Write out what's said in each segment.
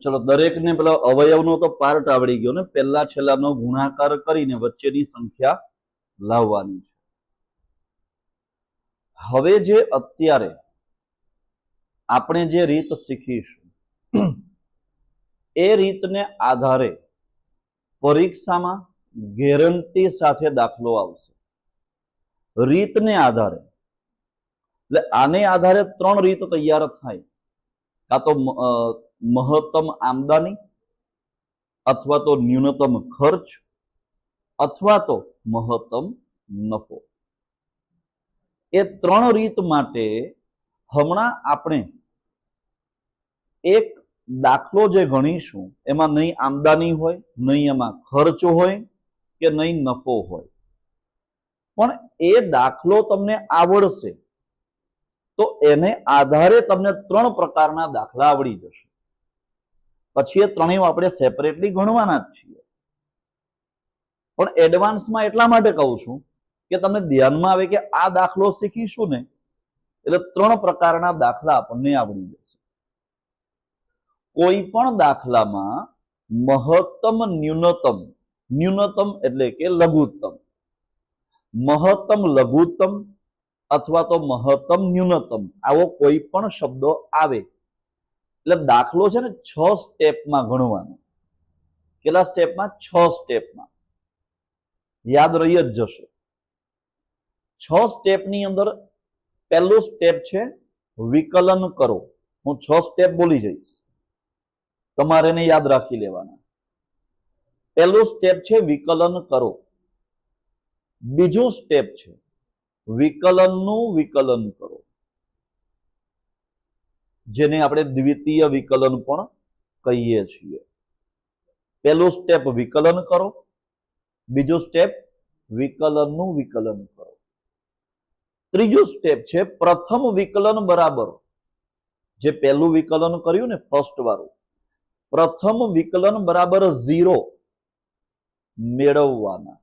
चलो दरेक ने पेला अवयवनो तो पार्ट आवड़ी गयो ने पहला छेल्लानो गुणाकार करीने वच्चेनी संख्या लाववानी छे। हवे जे अत्यारे आपणे जे रीत शीखीशुं ए रीतने आधारे परीक्षामां गेरंटी साथे दाखलो आवशे। रीतने आधारे એટલે આને આધારે ત્રણ રીત તૈયાર થાય, કાં તો મહત્તમ આમદની અથવા તો ન્યૂનતમ ખર્ચ અથવા તો મહત્તમ નફો। એ ત્રણ રીત માટે હમણાં આપણે એક દાખલો જે ગણીશું એમાં નહીં આમદની હોય, નહીં એમાં ખર્ચ હોય કે નહીં નફો હોય, પણ એ દાખલો તમને આવડશે તો એને આધારે તમને ત્રણ પ્રકારના દાખલા આવડી જશે। પછી એ ત્રણેય આપણે સેપરેટલી ગણવાના જ છીએ, પણ એડવાન્સમાં એટલા માટે કહું છું કે તમને ધ્યાનમાં આવે કે આ દાખલો શીખીશું ને એટલે ત્રણ પ્રકારના દાખલા આપણને આવડી જશે। કોઈ પણ દાખલામાં મહત્તમ ન્યૂનતમ, ન્યૂનતમ એટલે કે લઘુત્તમ, મહત્તમ લઘુત્તમ અથવા તો મહત્તમ ન્યૂનતમ આવો કોઈ પણ શબ્દો આવે એટલે દાખલો છે ને 6 સ્ટેપમાં ગણવાનો। કેટલા સ્ટેપમાં? 6 સ્ટેપમાં। યાદ રહી જ જશે। 6 સ્ટેપની અંદર પહેલું સ્ટેપ છે વિકલન કરો। હું 6 સ્ટેપ બોલી જઈશ, તમારે એને યાદ રાખી લેવાના। પહેલું સ્ટેપ છે વિકલન કરો। બીજું સ્ટેપ છે વિકલનનું વિકલન કરો, જેને આપણે દ્વિતીય વિકલન પણ કહીએ છીએ। પહેલું સ્ટેપ વિકલન કરો, બીજું સ્ટેપ વિકલનનું વિકલન કરો। ત્રીજું સ્ટેપ છે પ્રથમ વિકલન બરાબર, જે પહેલું વિકલન કર્યું ને ફર્સ્ટ વાળું, પ્રથમ વિકલન બરાબર 0 મેળવવાના।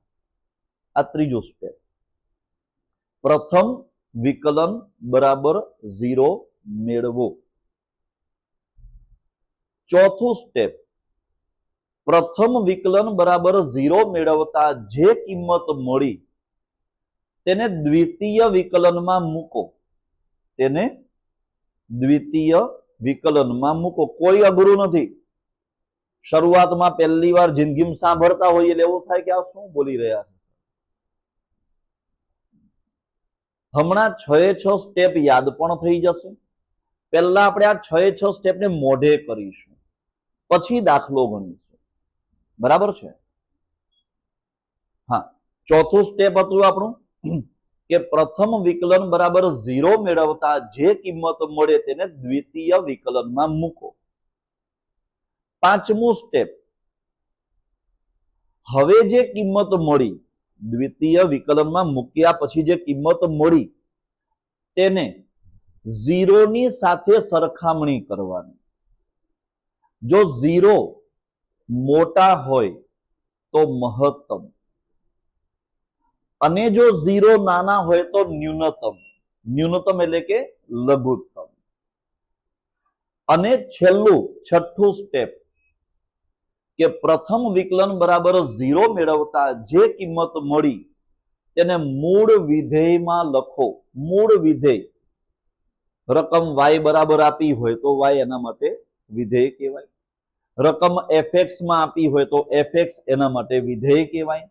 આ ત્રીજું સ્ટેપ, પ્રથમ વિકલન બરાબર 0 મેળવો। ચોથું સ્ટેપ, પ્રથમ વિકલન બરાબર 0 મેળવતા જે કિંમત મળી તેને દ્વિતીય વિકલનમાં મૂકો, તેને દ્વિતીય વિકલનમાં મૂકો। કોઈ અઘરું નથી। શરૂઆતમાં પહેલી વાર જિંદગીમાં સાંભળતા હોઈએ એટલે એવું થાય કે આ શું બોલી રહ્યા છે। હમણાં 6 સ્ટેપ યાદ પણ થઈ જશે। પહેલા આપણે આ 6 સ્ટેપને મોઢે કરીશું, પછી દાખલો ગણીશું, બરાબર છે? હા, ચોથું સ્ટેપ હતું આપણું કે પ્રથમ વિકલન બરાબર 0 મેળવતા જે કિંમત મળે તેને દ્વિતીય વિકલનમાં મૂકો। પાંચમું સ્ટેપ, હવે જે કિંમત મળી દ્વિતીય વિકલનમાં મૂક્યા પછી જે કિંમત મળી તેને 0 ની સાથે સરખામણી કરવાની। જો 0 મોટા હોય તો મહત્તમ, અને જો 0 નાના હોય તો ન્યૂનતમ। ન્યૂનતમ એટલે કે લઘુત્તમ। અને છેલ્લું છઠ્ઠું સ્ટેપ કે પ્રથમ વિકલન બરાબર 0 મેળવતા જે કિંમત મળી તેને મૂળ વિધેયમાં લખો। મૂળ વિધેય, રકમ y બરાબર આપી હોય તો y એના માટે વિધેય કહેવાય, રકમ fx માં આપી હોય તો fx એના માટે વિધેય કહેવાય,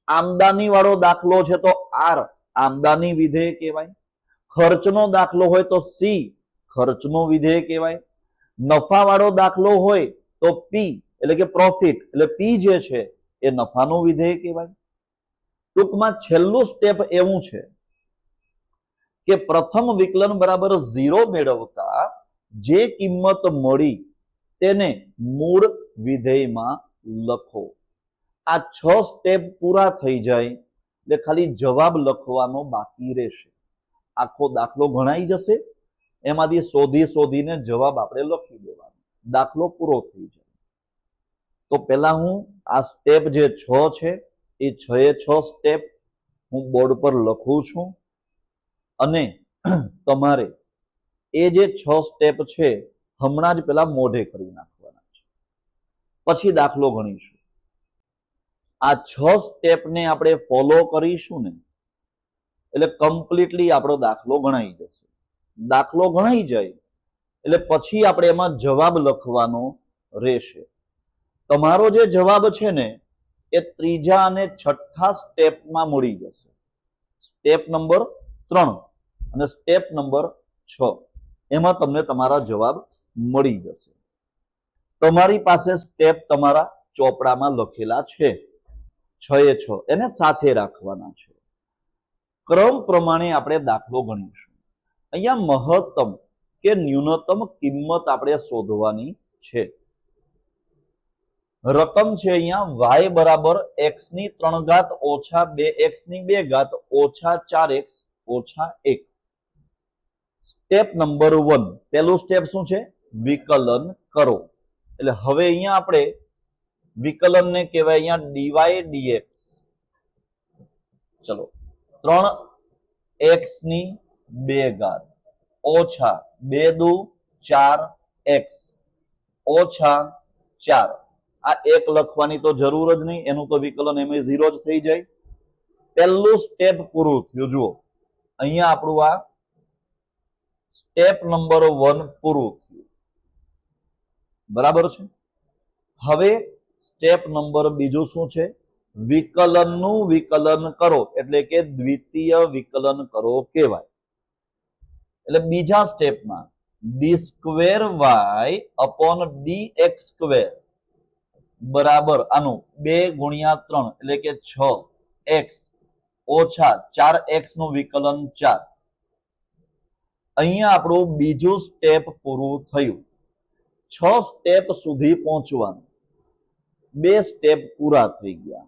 આમદની વાળો દાખલો છે તો r આમદની વિધેય કહેવાય, ખર્ચનો દાખલો હોય તો c ખર્ચનો વિધેય કહેવાય, નફા વાળો દાખલો હોય તો p એટલે કે પ્રોફિટ એટલે p જે છે એ નફાનું વિધેય કહેવાય। ટૂંકમાં છેલ્લું સ્ટેપ એવું છે કે પ્રથમ વિકલન બરાબર 0 મેળવતા જે કિંમત મળી તેને મૂળ વિધેયમાં લખો। આ 6 સ્ટેપ પૂરા થઈ જાય એટલે ખાલી જવાબ લખવાનો બાકી રહેશે। આખો દાખલો ગણાઈ જશે, એમાંથી શોધીને જવાબ આપણે લખી દેવાનો, દાખલો પૂરો થઈ જાય। તો પહેલા હું આ સ્ટેપ જે 6 છે એ 6 સ્ટેપ હું બોર્ડ પર લખું છું, અને તમારે એ જે 6 સ્ટેપ છે હમણાં જ પેલા મોઢે કરી નાખવાના છે। પછી દાખલો ગણીશું. આ 6 સ્ટેપને આપણે ફોલો કરીશું ને એટલે કમ્પ્લીટલી આપણો દાખલો ગણાઈ જશે. દાખલો ગણાઈ જાય એટલે પછી આપણે એમાં જવાબ લખવાનો રહેશે. તમારો જે જવાબ છે ને એ ત્રીજા અને છઠ્ઠા સ્ટેપમાં મળી જશે. સ્ટેપ નંબર 3 અને સ્ટેપ નંબર 6 એમાં તમને તમારા જવાબ મળી જશે. તમારી પાસે સ્ટેપ તમારા ચોપડામાં લખેલા છે, 6 એ 6 એને સાથે રાખવાના છે. ક્રમ પ્રમાણે આપણે દાખલો ગણીશું. અહીંયા મહત્તમ કે ન્યૂનતમ કિંમત આપણે શોધવાની છે. રકમ છે અહીંયા y બરાબર x ની 3 ઘાત ઓછા 2x ની 2 ઘાત ઓછા 4x ઓછા 1. સ્ટેપ નંબર 1, પહેલું સ્ટેપ શું છે? વિકલન કરો. એટલે હવે અહીંયા આપણે વિકલનને કહેવાય અહીંયા dy dx. ચલો 3x ની 2 ઘાત ઓછા 2 દુ 4x ઓછા 4. આ 1 લખવાની તો જરૂર જ નહીં, એનું તો વિકલન એમ 0 જ થઈ જાય. પહેલું સ્ટેપ પૂરું થયું. જુઓ અહીંયા આપણું આ સ્ટેપ નંબર 1 પૂરું થયું. બરાબર છે. હવે સ્ટેપ નંબર બીજું શું છે? વિકલનનું વિકલન કરો એટલે કે દ્વિતીય વિકલન કરો કહેવાય. એટલે બીજા સ્ટેપમાં d² y upon dx square બરાબર આનું 2 ગુણ્યા 3 એટલે કે 6x ઓછા 4x નું વિકલન 4. અહીંયા આપણું બીજું સ્ટેપ પૂરું થયું. 6 સ્ટેપ સુધી પહોંચવાનું. 2 સ્ટેપ પૂરા થઈ ગયા.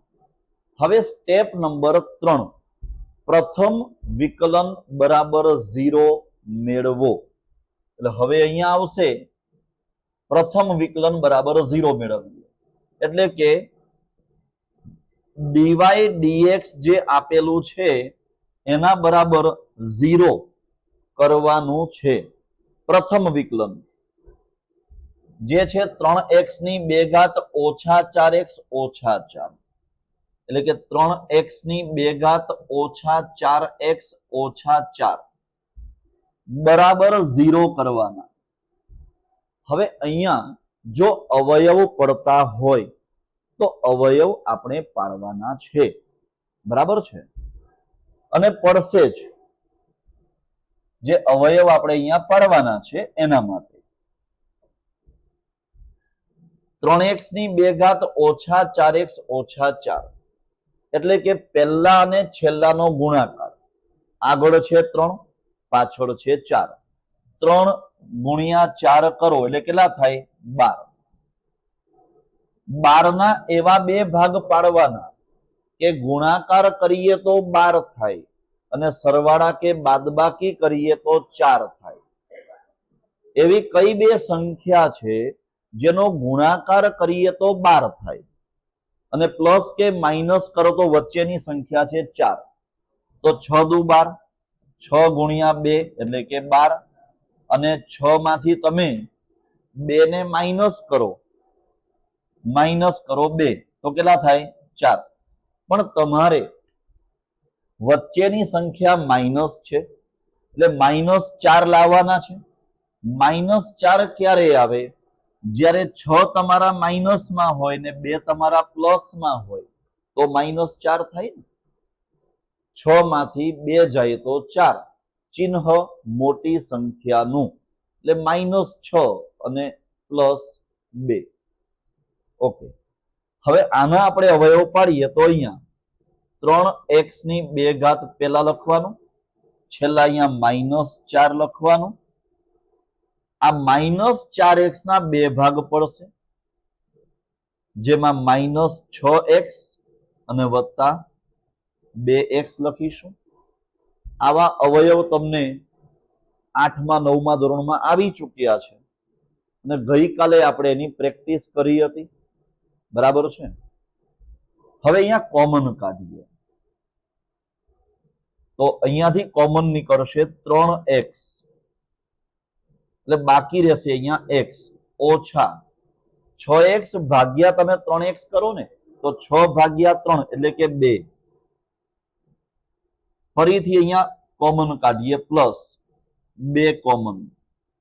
હવે સ્ટેપ નંબર 3, પ્રથમ વિકલન બરાબર 0 મેળવો. એટલે હવે અહીંયા આવશે પ્રથમ વિકલન બરાબર 0 મેળવીએ. એટલે કે dy dx જે આપેલું છે એના બરાબર 0 કરવાનું છે. પ્રથમ વિકલન જે છે 3x ની 2 ઘાત ઓછા 4x ઓછા 4. એટલે કે 3x ની 2 ઘાત ઓછા 4x ઓછા 4 બરાબર 0 કરવાના. હવે અહીંયા જો અવયવ પડતા હોય તો અવયવ આપણે પાડવાના છે. બરાબર છે. અને પડશે જ. જે અવયવ આપણે અહીંયા પાડવાના છે એના માટે 3x ની 2 ઘાત ઓછા 4x ઓછા 4 એટલે કે પહેલા અને છેલ્લાનો ગુણાકાર. આગળ છે 3, પાછળ છે 4. 3 ગુણ્યા 4 કરો એટલે કેટલા થાય? 12. 12 ના એવા 2 ભાગ પાડવાના કે ગુણાકાર કરીએ તો 12 થાય અને સરવાળા કે બાદબાકી કરીએ તો 4 થાય. એવી કઈ 2 સંખ્યા છે જેનો ગુણાકાર કરીએ તો 12 થાય અને પ્લસ કે માઇનસ કરો તો વચ્ચેની સંખ્યા છે 4? તો 6 દુ 12, 6 ગુણ્યા 2 એટલે કે 12 અને 6 માંથી તમે 2 ને માઇનસ કરો 2 તો કેટલા થાય? 4. પણ તમારે વચ્ચેની સંખ્યા માઇનસ છે એટલે -4 લાવવાના છે. -4 ક્યારે આવે? જ્યારે 6 તમારા માઇનસમાં હોય ને 2 તમારા પ્લસમાં હોય તો -4 થાય ને. 6 માંથી 2 જાય તો 4, ચિહ્ન મોટી સંખ્યાનું એટલે -6 અને +2. ઓકે. હવે આના આપણે અવયવ પાડીએ તો અહીંયા 3x ની 2 ઘાત પહેલા લખવાનું, છેલ્લા અહીંયા -4 લખવાનું. આ -4x ના 2 ભાગ પડશે જેમાં -6x અને વત્તા 2x લખીશું. આવા અવયવ તમને 8મા 9મા ધોરણમાં આવી ચૂક્યા છે અને ગઈકાલે આપણે એની પ્રેક્ટિસ કરી હતી. બરાબર છે. હવે અહીંયા કોમન કાઢીએ તો અહીંયાથી કોમન નીકળશે 3x એટલે બાકી રહેશે અહીંયા x ઓછા 6x ભાગ્યા તમે 3x કરો ને તો 6 ભાગ્યા 3 એટલે કે 2. ફરીથી અહીંયા કોમન કાઢીએ પ્લસ 2 કોમન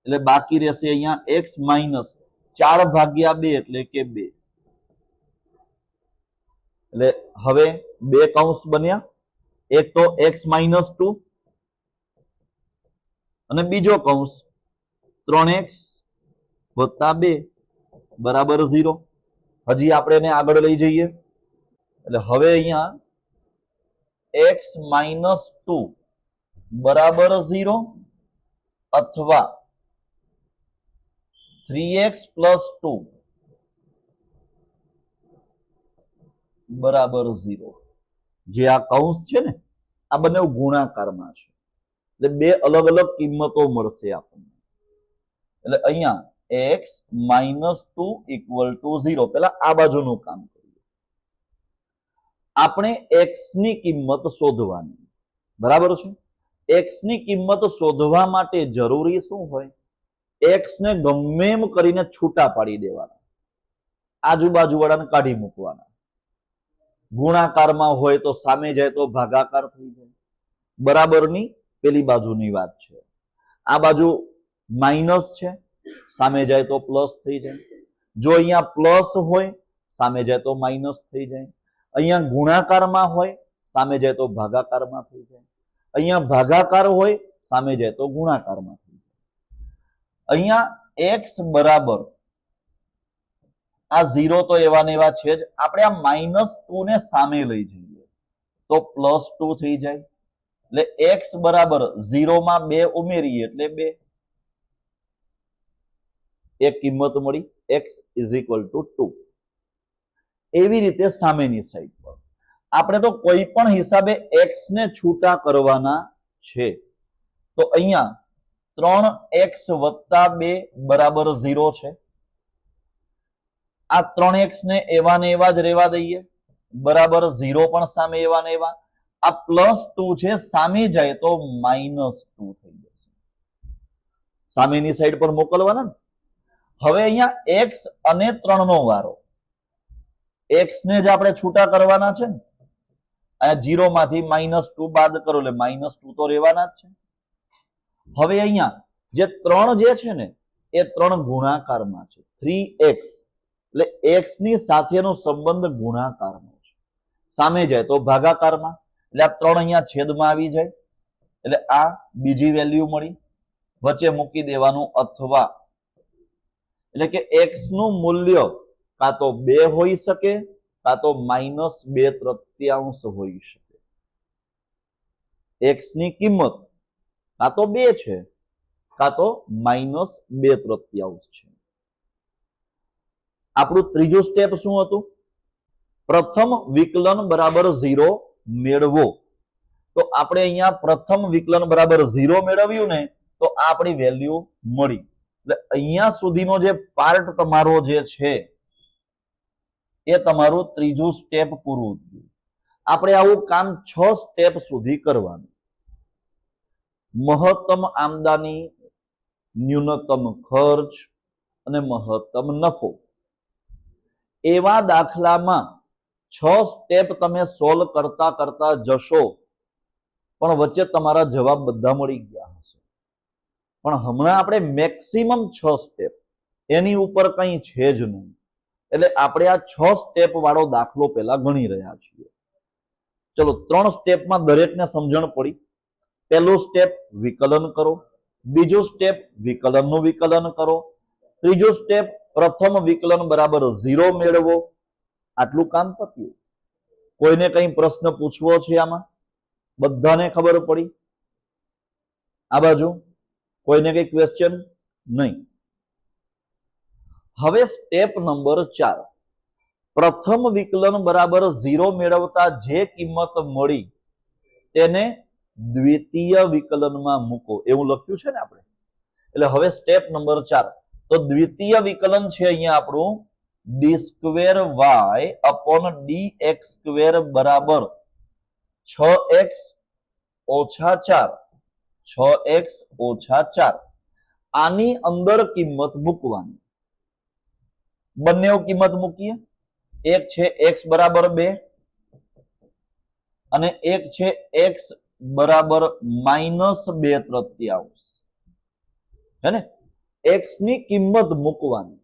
એટલે બાકી રહેશે અહીંયા x માઇનસ 4 ભાગ્યા 2 એટલે કે 2. એટલે હવે 2 કૌંસ બન્યા, એક તો x માઇનસ 2 અને બીજો કૌંસ 3x વત્તા 2 બરાબર 0. હજી આપણે એને આગળ લઈ જઈએ એટલે હવે અહીંયા x માઇનસ 2 બરાબર 0 અથવા 3x પ્લસ 2 બરાબર 0. જે આ કૌંસ છે ને આ બંને ગુણાકારમાં છે એટલે બે અલગ અલગ કિંમતો મળશે આપણને. એટલે અહીંયા x માઇનસ 2 ઇક્વલ ટુ 0. પેલા આ બાજુનું કામ કરીએ. આપણે x ની કિંમત શોધવાની, બરાબર છે. x ની કિંમત શોધવા માટે જરૂરી શું હોય? x ને ગમે એમ કરીને છૂટા પાડી દેવાના, આજુબાજુ વાળાને કાઢી મૂકવાના. ગુણાકારમાં હોય તો સામે જાય તો ભાગાકાર થઈ જાય. બરાબરની પેલી બાજુની વાત છે. આ બાજુ માઇનસ છે, સામે જાય તો પ્લસ થઈ જાય. જો અહીંયા પ્લસ હોય સામે જાય તો માઇનસ થઈ જાય. અહીંયા ગુણાકારમાં હોય સામે જાય તો ભાગાકારમાં થઈ જાય. અહીંયા ભાગાકાર હોય સામે જાય તો ગુણાકારમાં થઈ જાય. અહીંયા x બરાબર આ 0 તો એવા ને એવા છે જ. આપણે આ -2 ને સામે લઈ જઈએ તો +2 થઈ જાય. એટલે x બરાબર 0 માં 2 ઉમેરીએ એટલે 2. એક કિંમત મળી x = 2. એવી રીતે સામેની સાઈડ પર આપણે તો કોઈ પણ હિસાબે x ને છૂટા કરવાના છે. તો અહીંયા 3x વત્તા 2 બરાબર 0 છે. આ 3x ને એવા ને એવા જ રહેવા દઈએ, બરાબર 0 પણ સામે એવા ને એવા. આ +2 છે, સામે જાય તો -2 થઈ જશે. સામેની સાઈડ પર મોકલવાના ને. હવે અહીંયા x અને 3 નો વારો. x ને જ આપણે છૂટા કરવાના છે ને. અહીંયા 0 માંથી -2 બાદ કરો એટલે -2 તો રહેવાના જ છે. હવે અહીંયા જે 3 જે છે ને એ 3 ગુણાકારમાં છે. 3x એટલે x ની સાથેનો સંબંધ ગુણાકારનો છે. સામે જાય તો ભાગાકારમાં. એટલે આ 3 અહીંયા છેદમાં આવી જાય. એટલે આ બીજી વેલ્યુ મળી. વચ્ચે મૂકી દેવાનું અથવા. એટલે કે x નું મૂલ્ય કાં તો 2 હોઈ શકે કાં તો -2/3 હોઈ શકે. x ની કિંમત કાં તો 2 છે કાં તો -2/3 છે. આપણું ત્રીજું સ્ટેપ શું હતું? પ્રથમ વિકલન બરાબર 0 મેળવો. તો આપણે અહીંયા પ્રથમ વિકલન બરાબર 0 મેળવ્યું ને તો આ આપણી વેલ્યુ મળી. એટલે અહીંયા સુધીનો જે પાર્ટ તમારો જે છે એ તમારું ત્રીજું સ્ટેપ પૂરું થયું. આપણે આવું કામ 6 સ્ટેપ સુધી કરવાનું. મહત્તમ આમદની, ન્યૂનતમ ખર્ચ અને મહત્તમ નફો. એવા દાખલામાં 6 સ્ટેપ તમે સોલ્વ કરતા કરતા જશો પણ વચ્ચે તમારા જવાબ બધા મળી ગયા હશે. પણ હમણાં આપણે મેક્સિમમ 6 સ્ટેપ, એની ઉપર કંઈ છે જ નહીં. એટલે આપણે આ 6 સ્ટેપ વાળો દાખલો પહેલા ગણી રહ્યા છીએ. ચલો 3 સ્ટેપમાં દરેકને સમજણ પડી. પહેલું સ્ટેપ વિકલન કરો, બીજું સ્ટેપ વિકલનનું વિકલન કરો, ત્રીજું સ્ટેપ પ્રથમ વિકલન બરાબર 0 મેળવો. આટલું કામ પત્યું. કોઈને કઈ પ્રશ્ન પૂછવો છે આમાં? બધાને ખબર પડી? આ બાજુ કોઈને કઈ ક્વેશ્ચન? નહીં. હવે સ્ટેપ નંબર 4. પ્રથમ વિકલન બરાબર 0 મેળવતા જે કિંમત મળી તેને દ્વિતીય વિકલનમાં મૂકો. એવું લખ્યું છે ને આપણે. એટલે હવે સ્ટેપ નંબર 4. તો દ્વિતીય વિકલન છે અહીંયા આપણું d2y/dx² બરાબર 6x ઓછા 4. 6x ઓછા 4. આની અંદર કિંમત મૂકવાની. બંને કિંમત મૂકીએ. એક છે x બરાબર 2 અને એક છે x બરાબર -2/3 હે ને. x ની કિંમત મૂકવાની.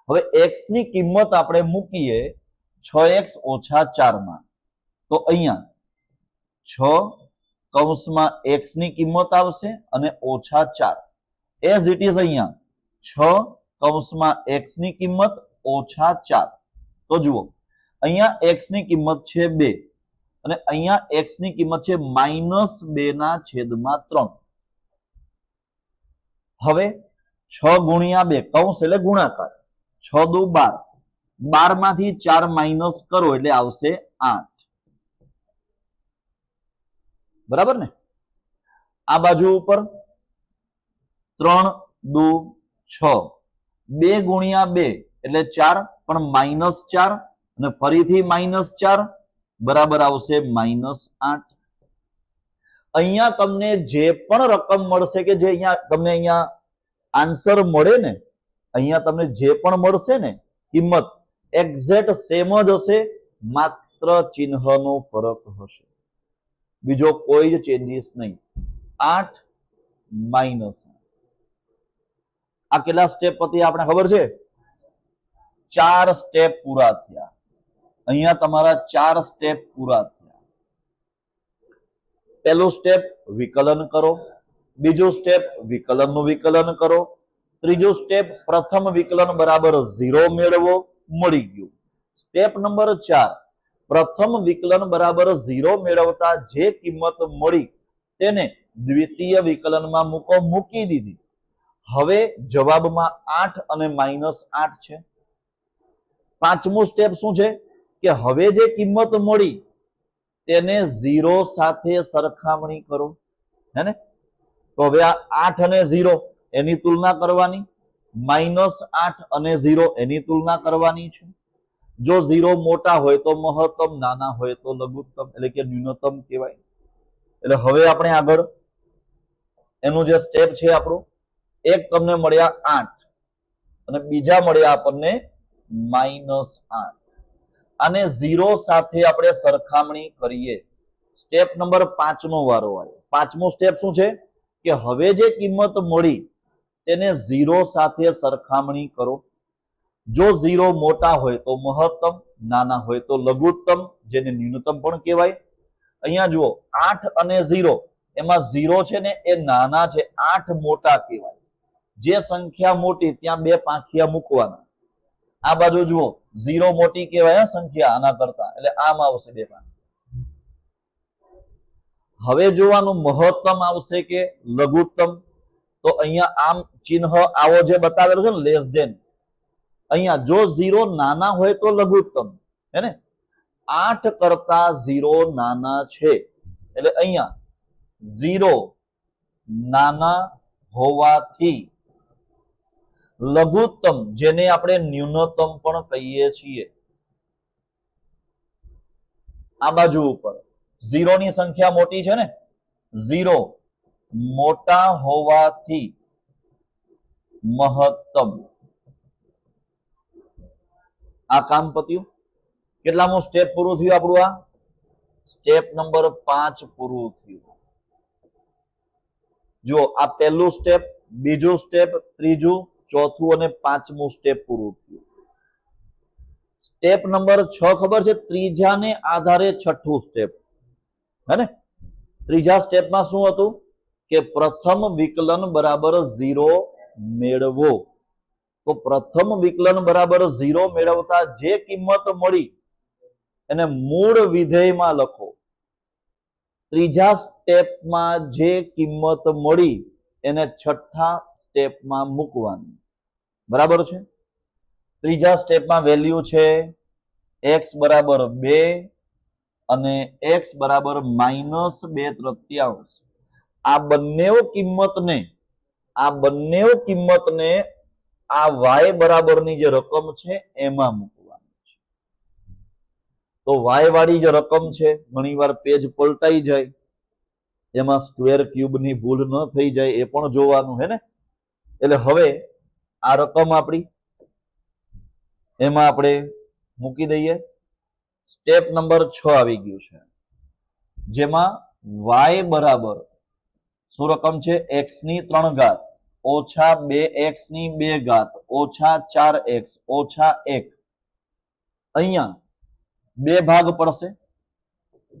હવે x ની કિંમત આપણે મૂકીએ 6x - 4 માં, તો અહીંયા 6 કૌંસમાં x ની કિંમત આવશે અને -4 એઝ ઇટ ઇઝ અહીંયા 6 કૌંસમાં x ની કિંમત -4. તો જુઓ અહીંયા x ની કિંમત છે 2 અને અહીંયા x ની કિંમત છે -2/3. હવે 6 ગુણ્યા 2 કૌંસ એટલે ગુણાકાર, 6 દુ 12, 12 માંથી 4 માઇનસ કરો એટલે આવશે 8. બરાબર ને. આ બાજુ ઉપર 3 દુ 6, 2 ગુણ્યા 2 એટલે 4 પણ -4 અને ફરીથી -4 બરાબર આવશે -8. અહીંયા તમને જે પણ રકમ મળશે કે જે અહીંયા તમને અહીંયા આન્સર મળે ને, અહીંયા તમને જે પણ મળશે ને કિંમત એક્ઝેક્ટ સેમ જ હશે, માત્ર ચિહ્નનો ફરક હશે, બીજો કોઈ જ ચેન્જીસ નહીં. 8 -8. આ કેટલા સ્ટેપ પછી આપણે ખબર છે? 4 સ્ટેપ પૂરા થયા. અહીંયા તમારા 4 સ્ટેપ પૂરા થયા. પહેલું સ્ટેપ વિકલન કરો, બીજું સ્ટેપ વિકલનનું વિકલન કરો, ત્રીજું સ્ટેપ પ્રથમ વિકલન બરાબર 0 મેળવો, મળી ગયું. સ્ટેપ નંબર 4 પ્રથમ વિકલન બરાબર 0 મેળવતા જે કિંમત મળી તેને દ્વિતીય વિકલનમાં મૂકો, મૂકી દીધી. હવે જવાબમાં 8 અને -8 છે. પાંચમું સ્ટેપ શું છે કે હવે જે કિંમત મળી તેને 0 સાથે સરખામણી કરો, હે ને. તો હવે આ 8 અને 0 એની તુલના કરવાની, -8 અને 0 એની તુલના કરવાની છે. જો 0 મોટા હોય તો મહત્તમ, નાના હોય તો લઘુત્તમ એટલે કે ન્યૂનતમ કહેવાય. એટલે હવે આપણે આગળ એનું જે સ્ટેપ છે આપણું, એક તમને મળ્યા 8 અને બીજા મળ્યા આપણને -8. અને 0 સાથે આપણે સરખામણી કરીએ. સ્ટેપ નંબર 5 નો વારો આવ્યો. પાંચમો સ્ટેપ શું છે કે હવે જે કિંમત મળી તેને 0 સાથે સરખામણી કરો. જો 0 મોટા હોય તો મહત્તમ, નાના હોય તો લઘુત્તમ, જેને ન્યૂનતમ પણ કહેવાય. અહીંયા જુઓ 8 અને 0, એમાં 0 છે ને એ નાના છે, 8 મોટા કહેવાય. જે સંખ્યા મોટી ત્યાં 2 પાંખિયા મૂકવાના. આ બાજુ જુઓ 0 મોટી કહેવાય સંખ્યા આના કરતા, એટલે આમ આવશે 2 પાંખ. હવે જોવાનું મહત્તમ આવશે કે લઘુત્તમ. તો અહીંયા આમ ચિહ્ન આવો જે બતાવેલો છે ને લેસ ધેન, અહીંયા જો 0 નાના હોય તો લઘુત્તમ, હે ને. 8 કરતા 0 નાના છે એટલે અહીંયા 0 નાના હોવાથી લઘુત્તમ, જેને આપણે ન્યૂનતમ પણ કહીએ છીએ. આ બાજુ ઉપર 0 ની સંખ્યા મોટી છે ને, 0 મોટા હોવાથી મહત્તમ. આ કામ પત્યું. કેટલામું સ્ટેપ પૂરું થયું આપણું? આ સ્ટેપ નંબર 5 પૂરું થયું. જો આ પહેલું સ્ટેપ, બીજું સ્ટેપ, ત્રીજું, ચોથું અને પાંચમું સ્ટેપ પૂરું થયું. સ્ટેપ નંબર 6 ખબર છે, ત્રીજાને આધારે છઠ્ઠું સ્ટેપ, હે ને. ત્રીજા સ્ટેપમાં શું હતું કે પ્રથમ વિકલન બરાબર 0 મેળવો. તો પ્રથમ વિકલન બરાબર 0 મેળવતા જે કિંમત મળી એને મૂળ વિધેયમાં લખો. ત્રીજા સ્ટેપમાં જે કિંમત મળી એને છઠ્ઠા સ્ટેપમાં મૂકવાની. બરાબર છે. ત્રીજા સ્ટેપમાં વેલ્યુ છે x બરાબર 2 અને x બરાબર -2/3. આ બંને કિંમતને આ y બરાબરની જે રકમ છે એમાં મૂકવાની છે. તો y વાળી જે રકમ છે, ઘણીવાર પેજ પલટાઈ જાય, એમાં સ્ક્વેર ક્યુબની ભૂલ ન થઈ જાય એ પણ જોવાનું, હે ને. એટલે હવે આ રકમ આપણી એમાં આપણે મૂકી દઈએ. સ્ટેપ નંબર 6 આવી ગયું છે, જેમાં y બરાબર શું રકમ છે? x ની 3 ઘાત ઓછા 2x ની 2 ઘાત ઓછા 4x ઓછા 1. અહીંયા બે ભાગ પડશે,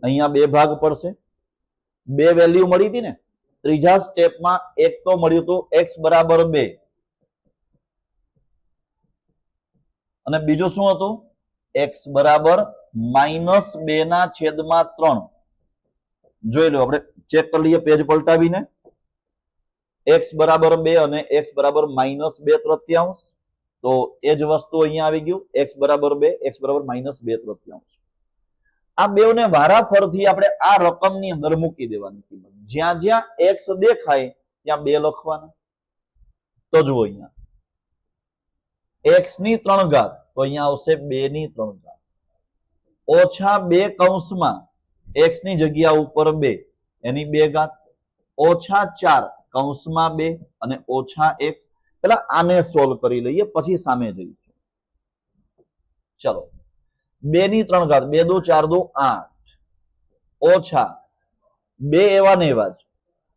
અહીંયા બે ભાગ પડશે. બે વેલ્યુ મળી હતી ને, ત્રીજા સ્ટેપમાં એક તો મળ્યું હતું x બરાબર 2 અને બીજું શું હતું? x બરાબર -2/3. જોઈ લો, આપણે ચેક કરી લઈએ પેજ પલટાવીને. x બરાબર 2 અને x બરાબર -2/3. તો એ જ વસ્તુ અહીંયા આવી ગયું, x બરાબર 2, x બરાબર -2/3. આ બેવને વારાફરથી આપણે આ રકમની અંદર મૂકી દેવાની કિંમત. જ્યાં જ્યાં x દેખાય ત્યાં 2 લખવાના. તો જુઓ અહીંયા x ની 3 ઘાત, તો અહીંયા આવશે 2 ની 3 ઘાત ઓછા 2 કૌંસમાં x ની જગ્યા ઉપર 2 એની 2 ઘાત ઓછા 4 કૌંસમાં 2 અને ઓછા 1. પેલા આને સોલ્વ કરી લઈએ, પછી સામે જઈશું. ચલો, 2 ની 3 ઘાત, 2 દુ 4 દુ 8 ઓછા 2 એવા ને એવા જ.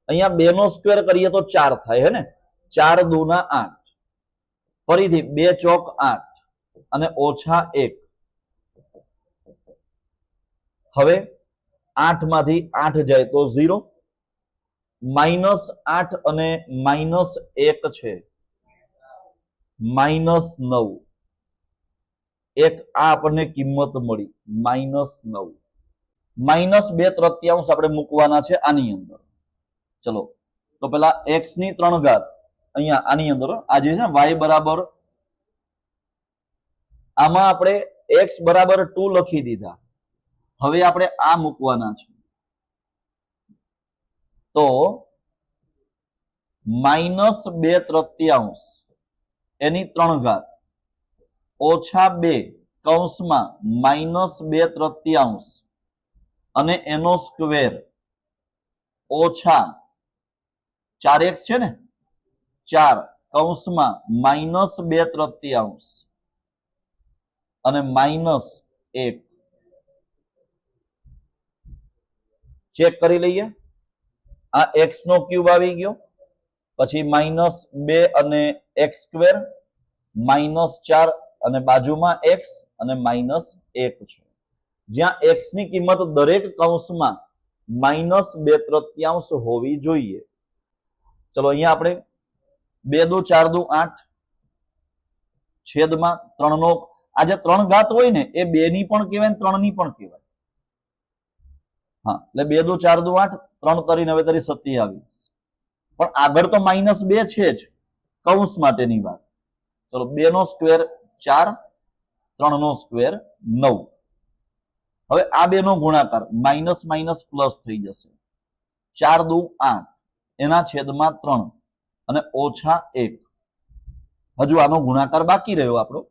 અહીંયા 2 નો સ્ક્વેર કરીએ તો 4 થાય, હે ને? 4 દુ ના 8, ફરીથી 2 ચોક 8 અને ઓછા 1. હવે 8 માંથી 8 જાય તો 0, -8 અને -1 છે, -9. એક આ આપણને કિંમત મળી -9. -2/3 આપણે મૂકવાના છે આની અંદર. ચલો, તો પેલા x ની 3 ઘાત અહીંયા આની અંદર, આ જે છે ને y બરાબર, આમાં આપણે x બરાબર 2 લખી દીધા. હવે આપણે આ મૂકવાના છે, તો -2/3 એની 3 ઘાત ઓછા 2 કૌંસમાં -2/3 અને એનો સ્ક્વેર ઓછા 4x છે ને, 4 કૌંસમાં -2/3 અને -1. ચેક કરી લઈએ. આ x નો ક્યુબ આવી ગયો, પછી -2 અને x સ્ક્વેર, -4 અને બાજુમાં x અને -1 છે. જ્યાં x ની કિંમત દરેક કૌંસમાં -2/3 હોવી જોઈએ. ચલો, અહીંયા આપણે 2 દુ 4 દુ 8 છેદમાં 3 નો, આ જે 3 ઘાત હોય ને એ 2 ની પણ કહેવાય, 3 ની પણ કહેવાય. હા, એટલે 2 દુ 4 દુ 8, 3 તરી 9 તરી 27. પણ આગળ તો -2 છે જ, કૌંસ માટેની વાત. ચલો, 2 નો સ્ક્વેર 4, 3 નો સ્ક્વેર 9. હવે આ 2 નો ગુણાકાર માઇનસ માઇનસ પ્લસ થઈ જશે. 4 દુ 8 એના છેદમાં 3 અને ઓછા 1. હજુ આનો ગુણાકાર બાકી રહ્યો આપણો.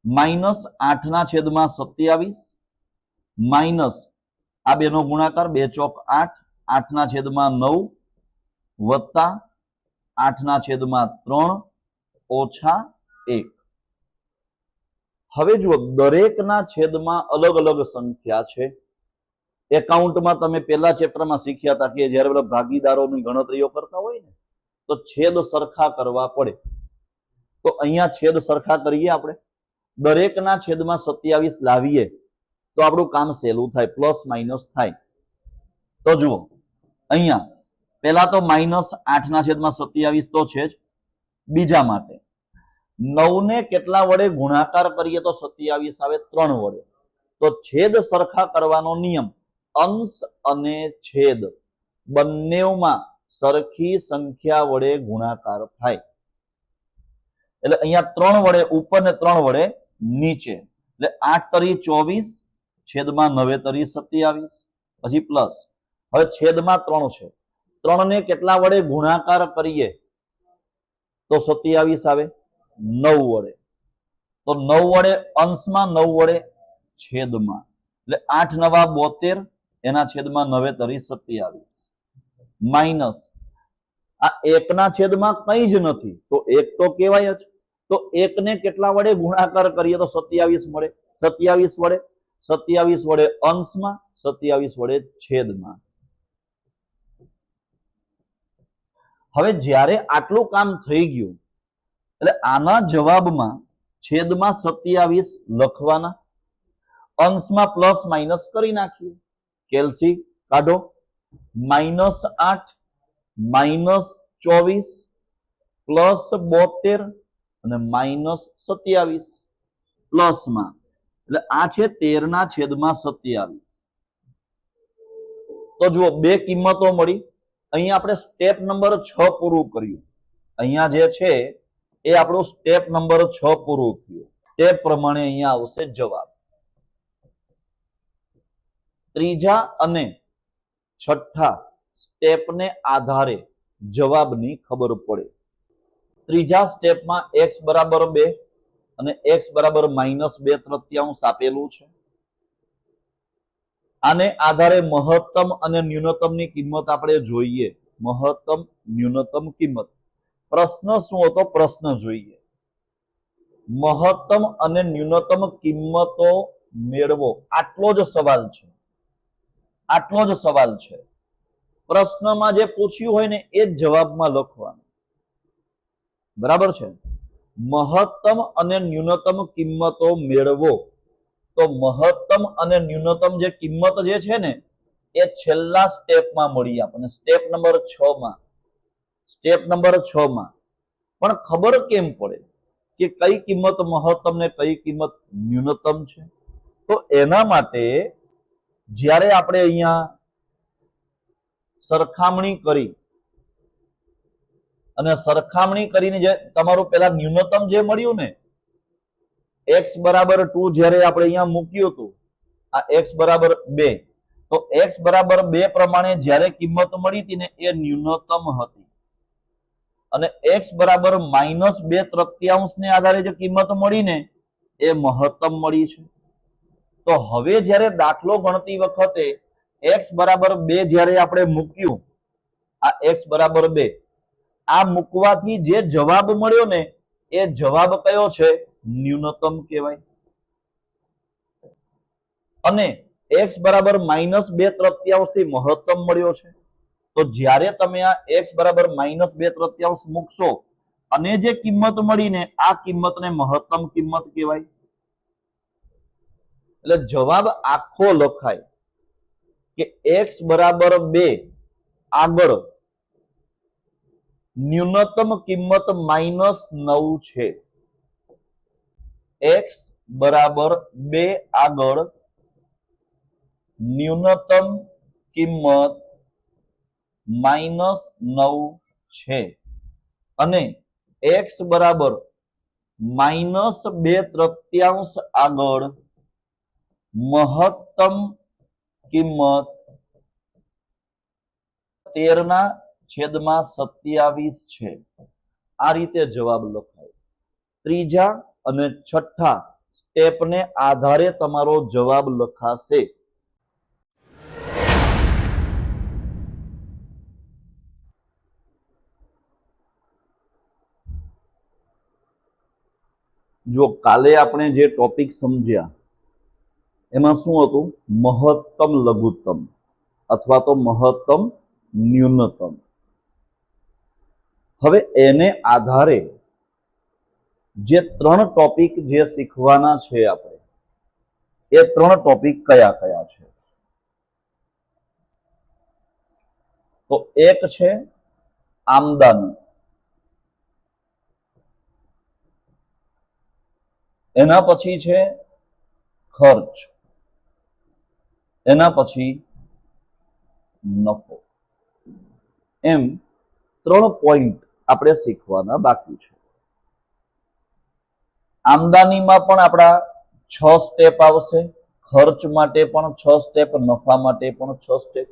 -8 ના છેદમાં 27 માઇનસ આ 2 નો ગુણાકાર 2 ચોક 8, 8 ના છેદમાં 9 વત્તા 8 ના છેદમાં 3 ઓછા 1. હવે જુઓ, દરેકના છેદમાં અલગ અલગ સંખ્યા છે. એકાઉન્ટમાં તમે પહેલા ચેપ્ટરમાં શીખ્યા હતા કે જ્યારે બધા ભાગીદારોની ગણતરીઓ કરતા હોય ને તો છેદ સરખા કરવા પડે. તો અહીંયા છેદ સરખા કરીએ આપણે. દરેકના છેદમાં 27 લાવીએ તો આપણું કામ સહેલું થાય, પ્લસ માઇનસ થાય. તો જુઓ, અહીંયા પહેલા તો -8 ના છેદમાં 27 તો છે જ. બીજા માટે 9 ને કેટલા વડે ગુણાકાર કરીએ તો 27 આવે? 3 વડે. તો છેદ સરખા કરવાનો નિયમ, અંશ અને છેદ બંનેમાં સરખી સંખ્યા વડે ગુણાકાર થાય. એટલે અહીંયા 3 વડે ઉપર ને 3 વડે નીચે, એટલે 8 તરી 24 છેદમાં 9 તરી 27, પછી પ્લસ. હવે છેદમાં 3 છે, 3 ને કેટલા વડે ગુણાકાર કરીએ તો 27 આવે? 9 વડે. તો 9 વડે અંશમાં, 9 વડે છેદમાં, એટલે 8 નવા 72 એના છેદમાં 9 તરી 27 માઇનસ આ 1 ના છેદમાં કંઈ જ નથી તો 1 તો કહેવાય જ. તો એકને કેટલા વડે ગુણાકાર કરીએ તો 27 મળે. 27 વડે અંશમાં, 27 વડે છેદમાં. હવે જ્યારે આટલું કામ થઈ ગયું એટલે આના જવાબમાં છેદમાં 27 લખવાના, અંશમાં પ્લસ માઇનસ કરી નાખીએ. કેલ્સી કાઢો. -8 -24 +72 અને -27 પ્લસમાં, એટલે આ છે 13/27. તો જુઓ બે કિંમતો મળી. અહીંયા આપણે સ્ટેપ નંબર 6 પૂરું કર્યું. અહીંયા જે છે એ આપણું સ્ટેપ નંબર 6 પૂરું થયું. તે પ્રમાણે અહીંયા આવશે જવાબ. ત્રીજા અને છઠ્ઠા સ્ટેપને આધારે જવાબની ખબર પડે. ત્રીજા સ્ટેપમાં x બરાબર 2 અને x બરાબર -2/3 આપેલું છે. આને આધારે મહત્તમ અને ન્યૂનતમની કિંમત આપણે જોઈએ. મહત્તમ ન્યૂનતમ કિંમત. પ્રશ્ન શું હતો? પ્રશ્ન જોઈએ. મહત્તમ અને ન્યૂનતમ કિંમતો મેળવો. આટલો જ સવાલ છે. આટલો જ સવાલ છે. પ્રશ્નમાં જે પૂછ્યું હોય ને એ જ જવાબમાં લખવાનું. બરાબર છે? મહત્તમ અને ન્યૂનતમ કિંમતો મેળવો. તો મહત્તમ અને ન્યૂનતમ જે કિંમત જે છે ને એ છેલ્લા સ્ટેપમાં મળી આપણને. સ્ટેપ નંબર 6 માં. સ્ટેપ નંબર 6 માં. પણ ખબર કેમ પડે કે કઈ કિંમત મહત્તમ ને કઈ કિંમત ન્યૂનતમ છે? તો એના માટે જ્યારે આપણે અહીંયા સરખામણી કરી અને સરખામણી કરીને જે તમારું પેલા ન્યૂનતમ જે મળ્યું ને x બરાબર 2 જ્યારે આપણે અહીંયા મૂક્યું હતું, આ x બરાબર 2, તો x બરાબર 2 પ્રમાણે જ્યારે કિંમત મળી હતી ને એ ન્યૂનતમ હતી. અને x બરાબર -2/3 ને આધારે જે કિંમત મળી ને એ મહત્તમ મળી છે. તો હવે જ્યારે દાખલો ગણતી વખતે x બરાબર 2 જ્યારે આપણે મૂક્યું, આ x બરાબર 2, આ મૂકવાથી જે જવાબ મળ્યો ને એ જવાબ કયો છે? ન્યૂનતમ કહેવાય. અને x બરાબર -2/3 થી મહત્તમ મળ્યો છે. તો જ્યારે તમે આ x બરાબર -2/3 મૂકશો અને જે કિંમત મળી ને આ કિંમતને મહત્તમ કિંમત કહેવાય. એટલે જવાબ આખો લખાય કે x બરાબર 2 આગળ ન્યૂનતમ કિંમત -9 છે. x બરાબર 2 આગળ ન્યૂનતમ કિંમત -9 છે. અને x બરાબર -2/3 આગળ મહત્તમ કિંમત 13/27 છે. આ રીતે જવાબ લખાય. ત્રીજા અને છઠ્ઠા સ્ટેપને આધારે તમારો જવાબ લખાશે. જો કાલે આપણે જે ટોપિક સમજ્યા એમાં શું હતું? મહત્તમ લઘુત્તમ અથવા તો મહત્તમ ન્યૂનતમ. હવે એને આધારે જે 3 ટોપિક જે શીખવાના છે આપણે, એ 3 ટોપિક કયા કયા છે? તો એક છે આમદની, એના પછી છે ખર્ચ, એના પછી નફો. એમ 3 પોઈન્ટ આપણે શીખવાના બાકી છે. આમદનીમાં પણ આપણા 6 સ્ટેપ આવશે, ખર્ચ માટે પણ 6 સ્ટેપ, નફા માટે પણ 6 સ્ટેપ.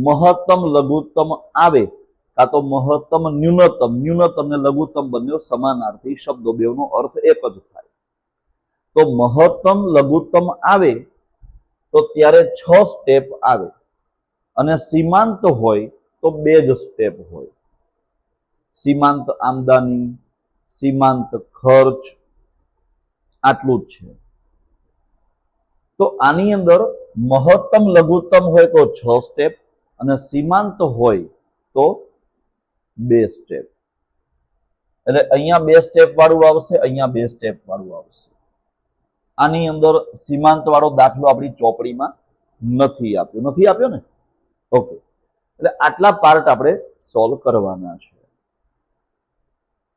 મહત્તમ લઘુત્તમ આવે કાં તો મહત્તમ ન્યૂનતમ, ન્યૂનતમ ને લઘુત્તમ બંને સમાનાર્થી શબ્દો, બેવનો અર્થ એક જ થાય. તો મહત્તમ લઘુત્તમ આવે તો ત્યારે 6 સ્ટેપ આવે. અને સીમાંત હોય તો 2 જ સ્ટેપ હોય. સીમાંત આમદની, સીમાંત ખર્ચ, આટલું જ છે. તો આની અંદર મહત્તમ લઘુત્તમ હોય તો 6 સ્ટેપ અને સીમાંત હોય તો 2 સ્ટેપ. એટલે અહીંયા 2 સ્ટેપ વાળું આવશે, અહીંયા 2 સ્ટેપ વાળું આવશે. આની અંદર સીમાંત વાળો દાખલો આપણી ચોપડીમાં નથી આપ્યો ને? ઓકે, એટલે આટલા પાર્ટ આપણે સોલ્વ કરવાના છે,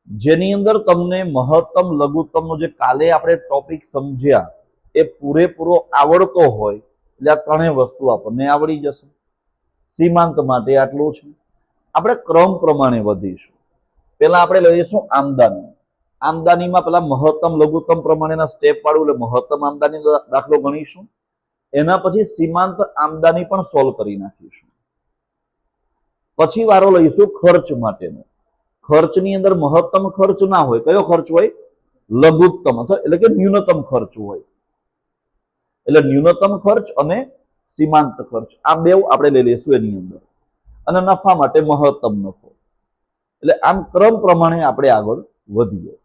જેની અંદર તમને મહત્તમ લઘુત્તમનો જે કાલે આપણે ટોપિક સમજ્યા એ પૂરેપૂરો આવડતો હોય એટલે આ ત્રણેય વસ્તુ આપણને આવડી જશે. સીમાંત માટે આટલું છે. આપણે ક્રમ પ્રમાણે વધીશું. પહેલા આપણે લઈશું આમદાની. આમદાનીમાં પેલા મહત્તમ લઘુત્તમ પ્રમાણેના સ્ટેપ વાળું એટલે મહત્તમ આમદાની દાખલો ગણીશું. એના પછી સીમાંત આમદાની પણ સોલ્વ કરી નાખીશું. પછી વારો લઈશું ખર્ચ માટેનો. ખર્ચની અંદર મહત્તમ ખર્ચ ના હોય. કયો ખર્ચ હોય? લઘુત્તમ અથવા એટલે કે ન્યૂનતમ ખર્ચ હોય. એટલે ન્યૂનતમ ખર્ચ અને સીમાંત ખર્ચ આ બે આપણે લઈ લઈશું એની અંદર. અને નફા માટે મહત્તમ નફો. એટલે આમ ક્રમ પ્રમાણે આપણે આગળ વધીએ.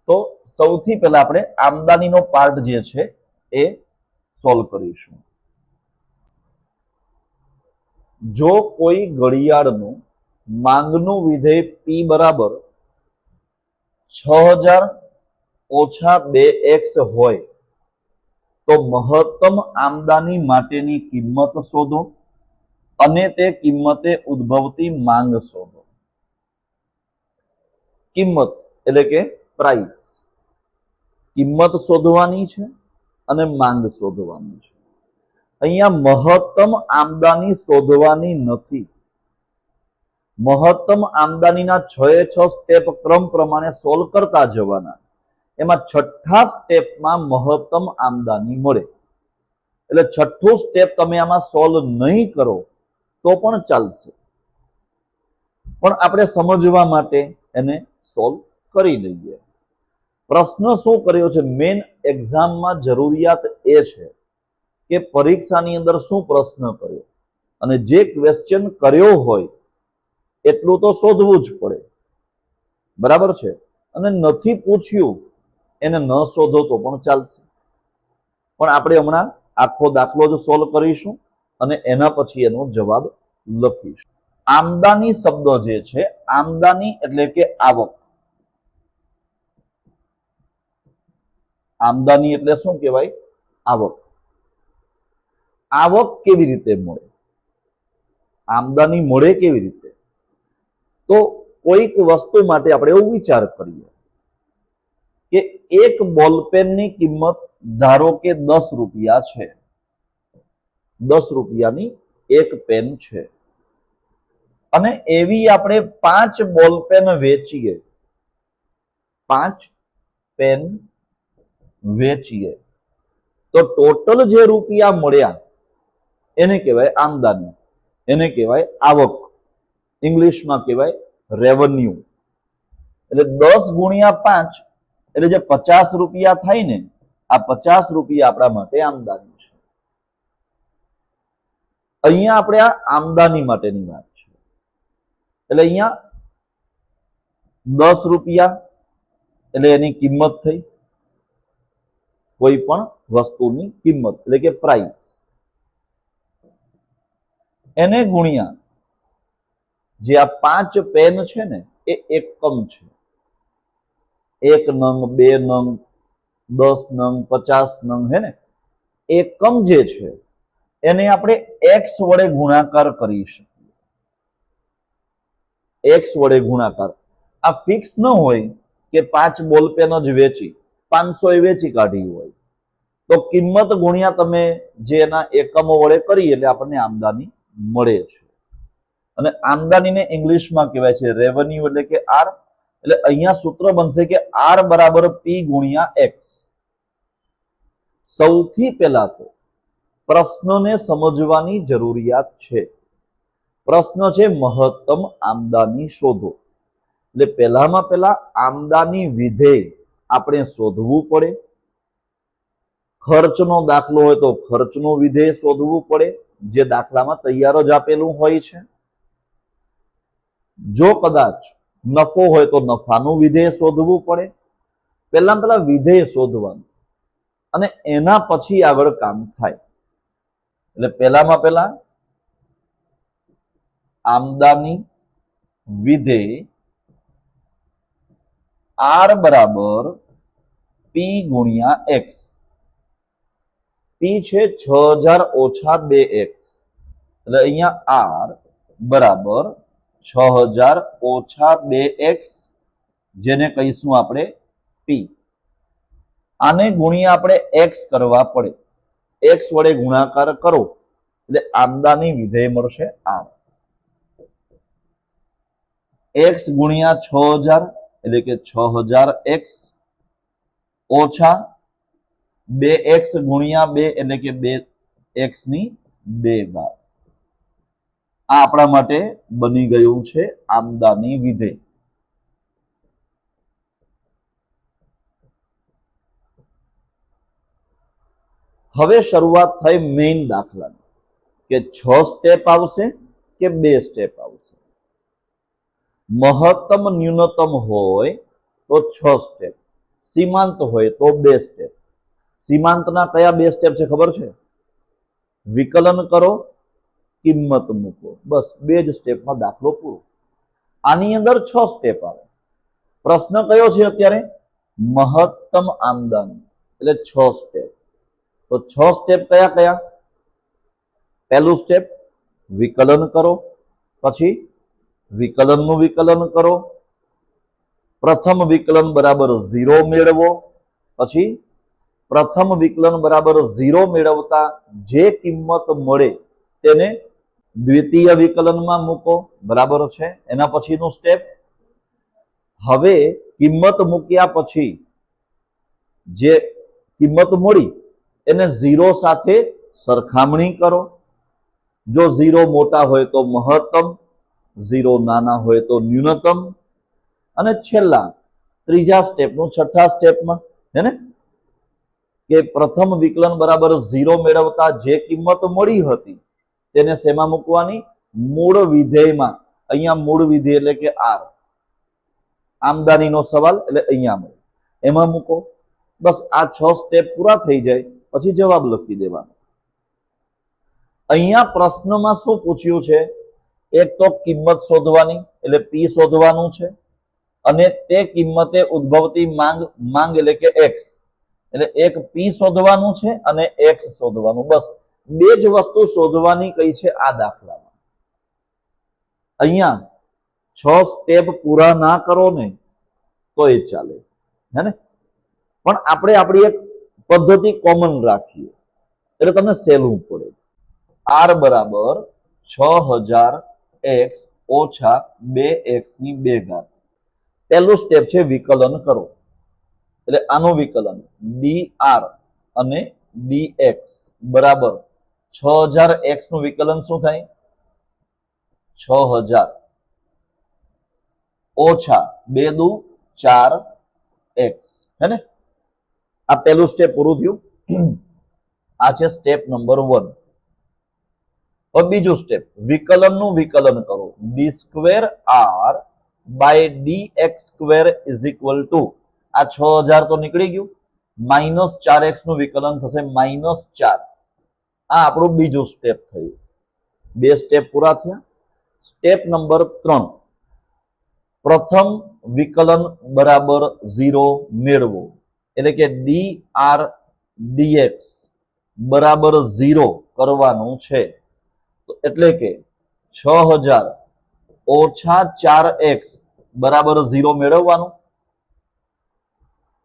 તો સૌથી પહેલા આપણે આમદાનીનો પાર્ટ જે છે એ સોલ્વ કરીશું. જો કોઈ ઘડિયાળનું માંગનું વિધેય P બરાબર 6000 ઓછા 2x હોય તો મહત્તમ આમદાની માટેની કિંમત શોધો અને તે કિંમતે ઉદ્ભવતી માંગ શોધો. કિંમત એટલે કે પ્રાઇસ. કિંમત શોધવાની છે અને માંગ શોધવાની છે. અહીંયા મહત્તમ આમદાની શોધવાની નથી. મહત્તમ આમદાનીના 6 સ્ટેપ ક્રમ પ્રમાણે સોલ્વ કરતા જવાના. એમાં છઠ્ઠા સ્ટેપમાં મહત્તમ આમદાની મળે. એટલે છઠ્ઠું સ્ટેપ તમે આમાં સોલ્વ નહીં કરો તો પણ ચાલશે, પણ આપણે સમજવા માટે એને સોલ્વ કરી લઈએ. પ્રશ્ન શું કર્યો છે? મેઇન એક્ઝામમાં જરૂરિયાત એ છે કે પરીક્ષાની અંદર શું પ્રશ્ન કર્યો અને જે ક્વેશ્ચન કર્યો હોય એટલું તો શોધવું જ પડે. બરાબર છે? અને નથી પૂછ્યું એને ન શોધો તો પણ ચાલશે. પણ આપણે હમણાં આખો દાખલો જ સોલ્વ કરીશું અને એના પછી એનો જવાબ લખીશું. આમદાની શબ્દ જે છે, આમદાની એટલે કે આવક. આમદાની એટલે શું કહેવાય? આવક. આવક કેવી રીતે મળે? આમદાની મળે કેવી રીતે? તો કોઈક વસ્તુ માટે આપણે એવો વિચાર કરીએ કે એક બોલપેનની કિંમત ધારો કે 10 રૂપિયા છે. 10 રૂપિયાની એક પેન છે અને એવી આપણે 5 બોલપેન વેચીએ. 5 પેન વેચીએ તો ટોટલ જે રૂપિયા મળ્યા એને કહેવાય આમદાની, એને કહેવાય આવક. ઇંગ્લિશમાં કહેવાય રેવન્યુ. એટલે 10 ગુણ્યા 5 એટલે જે 50 રૂપિયા થાય ને, આ 50 રૂપિયા આપણા માટે આમદાની છે. અહીંયા આપણે આ આમદાની માટેની વાત છે. એટલે અહીંયા 10 રૂપિયા એટલે એની કિંમત થઈ, કોઈ પણ વસ્તુની કિંમત એટલે કે પ્રાઇસ. એને ગુણ્યા જે આ 5 પેન છે ને એ એકમ છે. 1 નંગ, 2 નંગ, 10 નંગ, 50 નંગ, હે ને? એકમ જે છે એને આપણે x વડે ગુણાકાર કરી શકીએ. x વડે ગુણાકાર. આ ફિક્સ ન હોય કે 5 બોલપેન જ વેચી 500 વેચી કાઢી હોય તો કિંમત ગુણ્યા તમે જે એના એકમો વડે કરી એટલે આપણને આમદાની મળે છે. અને આમદાનીને ઇંગ્લિશમાં કહેવાય છે રેવન્યુ એટલે કે આર. એટલે અહીંયા સૂત્ર બનશે કે આર બરાબર પી ગુણ્યા એક્સ. સૌથી પહેલા તો પ્રશ્નને સમજવાની જરૂરિયાત છે. પ્રશ્ન છે મહત્તમ આમદાની શોધો. એટલે પહેલામાં પહેલા આમદાની વિધેય આપણે શોધવું પડે. ખર્ચનો દાખલો હોય તો ખર્ચનું વિધેય શોધવું પડે, જે દાખલામાં તૈયાર જ આપેલું હોય છે. જો કદાચ નફો હોય તો નફાનું વિધેય શોધવું પડે. પહેલા વિધેય શોધવાનું અને એના પછી આગળ કામ થાય. એટલે પહેલા આમદાની વિધેય આર બરાબર પી ગુણ્યા એક્સ. પી છે 6000 ઓછા 2x, એટલે અહીંયા આર બરાબર 6000 ઓછા 2x, જેને કહીશું આપણે પી. આને ગુણ્યા આપણે એક્સ કરવા પડે. એક્સ વડે ગુણાકાર કરો એટલે આમદાની વિધેય મળશે આર. એક્સ ગુણ્યા 6000 એટલે કે 6000x ઓછા 2x ગુણ્યા 2 એટલે કે 2x ની 2 ઘાત. આ આપણા માટે બની ગયું છે આમદાની વિધેય. હવે શરૂઆત થઈ મેઇન દાખલાની કે 6 સ્ટેપ આવશે કે 2 સ્ટેપ આવશે. મહત્તમ ન્યૂનતમ હોય તો 6 સ્ટેપ, સીમાંત હોય તો 2 સ્ટેપ. સીમાંતના કયા 2 સ્ટેપ છે ખબર છે? વિકલન કરો, કિંમત મૂકો, બસ 2 જ સ્ટેપમાં દાખલો પૂરો. આની અંદર 6 સ્ટેપ આવે. પ્રશ્ન કયો છે અત્યારે? મહત્તમ આમદની, એટલે 6 સ્ટેપ. તો 6 સ્ટેપ કયા કયા? પહેલું સ્ટેપ વિકલન કરો, પછી વિકલનનું વિકલન કરો, પ્રથમ વિકલન બરાબર 0 મેળવો, પછી પ્રથમ વિકલન બરાબર 0 મેળવતા જે કિંમત મળે તેને દ્વિતીય વિકલનમાં મૂકો, બરાબર છે. એના પછીનું સ્ટેપ, હવે કિંમત મૂક્યા પછી જે કિંમત મળી એને 0 સાથે સરખામણી કરો. જો 0 મોટા હોય તો મહત્તમ, 0 નાના હોય તો ન્યૂનતમ. અને છેલ્લા ત્રીજા સ્ટેપનું છઠ્ઠા સ્ટેપમાં હે ને કે પ્રથમ વિકલન બરાબર 0 મેળવતા જે કિંમત મળી હતી તેને શેમાં મૂકવાની? મૂળ વિધેયમાં. અહીંયા મૂળ વિધેય એટલે કે આર, આમદનીનો સવાલ એટલે અહીંયા મળે એમાં મૂકો. બસ આ 6 સ્ટેપ પૂરા થઈ જાય પછી જવાબ લખી દેવાનો. અહીંયા પ્રશ્નમાં શું પૂછ્યું છે? એક તો કિંમત શોધવાની એટલે પી શોધવાનું છે, અને તે કિંમતે ઉદ્ભવતી માંગ એટલે કે એક્સ, એટલે એક પી શોધવાનું છે અને એક્સ શોધવાનું. બસ 2 જ વસ્તુ શોધવાની કઈ છે આ દાખલામાં. અહીંયા 6 સ્ટેપ પૂરા ના કરો ને તો એ ચાલે, હે ને? પણ આપણે આપણી એક પદ્ધતિ કોમન રાખીએ એટલે તમને સહેલું પડે. આર બરાબર 6000x ઓછા 2x ની 2 ઘાત. પહેલું સ્ટેપ છે વિકલન કરો, એટલે આનું વિકલન dr અને dx બરાબર 6000x નું વિકલન શું થાય? 6000 ઓછા 2 દુ 4x, હે ને? આ પહેલું સ્ટેપ પૂરું થયું. આ છે સ્ટેપ નંબર 1. હવે બીજું સ્ટેપ વિકલનનું વિકલન કરો. d square r by dx square is equal to, આ 6000 તો નીકળી ગયું, -4x નું વિકલન થશે -4. આ આપણું બીજું સ્ટેપ થયું. 2 સ્ટેપ પૂરા થયા. સ્ટેપ નંબર 3, પ્રથમ વિકલન બરાબર 0 મેળવો, એટલે કે dr dx બરાબર 0 કરવાનું છે. એટલે કે 6000 ઓછા 4x બરાબર 0 મેળવવાનું.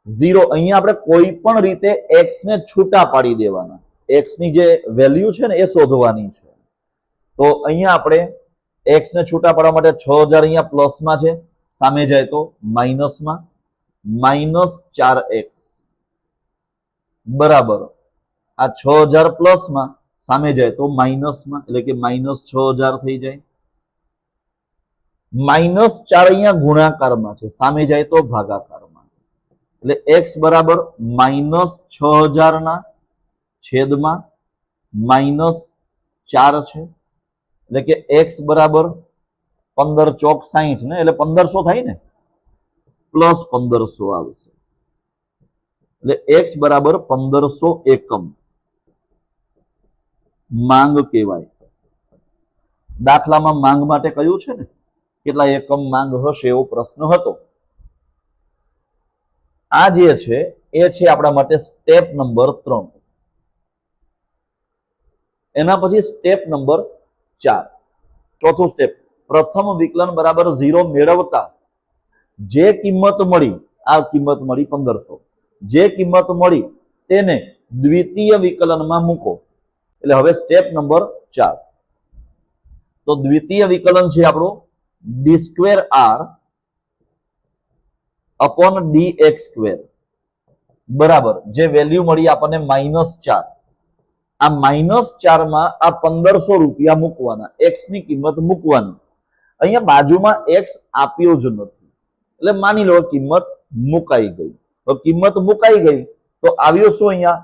0 અહીંયા આપણે કોઈ પણ રીતે x ને છૂટા પાડી દેવાના. x ની જે વેલ્યુ છે ને એ શોધવાની છે. તો અહીંયા આપણે x ને છૂટા પાડવા માટે 6000 અહીંયા પ્લસમાં છે, સામે જાય તો માઇનસમાં, -4x બરાબર આ 6000 પ્લસમાં, સામે જાય તો માઇનસમાં, એટલે કે -6000 થઈ જાય. -4 અહીંયા ગુણાકારમાં છે, સામે જાય તો ભાગાકારમાં, એટલે x બરાબર -6000 ના છેદમાં -4 છે, એટલે કે x બરાબર 15 ચોક 60 ને એટલે 1500 થાય ને, પ્લસ 1500 આવશે એટલે x બરાબર 1500 એકમ માંગ કહેવાય. દાખલામાં માંગ માટે કયું છે ને કેટલા એકમ માંગ હશે એવો પ્રશ્ન હતો. આ જે છે એ છે આપણા માટે સ્ટેપ નંબર 3. એના પછી સ્ટેપ નંબર 4, ચોથું સ્ટેપ. પ્રથમ વિકલન બરાબર 0 મેળવતા જે કિંમત મળી, આ કિંમત મળી 1500, જે કિંમત મળી તેને દ્વિતીય વિકલનમાં મૂકો. એટલે હવે સ્ટેપ નંબર 4. તો દ્વિતીય વિકલન છે આપણું d2r અપોન dx2 બરાબર જે વેલ્યુ મળી આપણને -4. આ -4 માં આ 1500 રૂપિયા મૂકવાના, x ની કિંમત મૂકવાની. અહીંયા બાજુમાં x આપ્યો જ નથી એટલે માની લો કિંમત મુકાઈ ગઈ. તો કિંમત મુકાઈ ગઈ તો આવ્યો શું? અહીંયા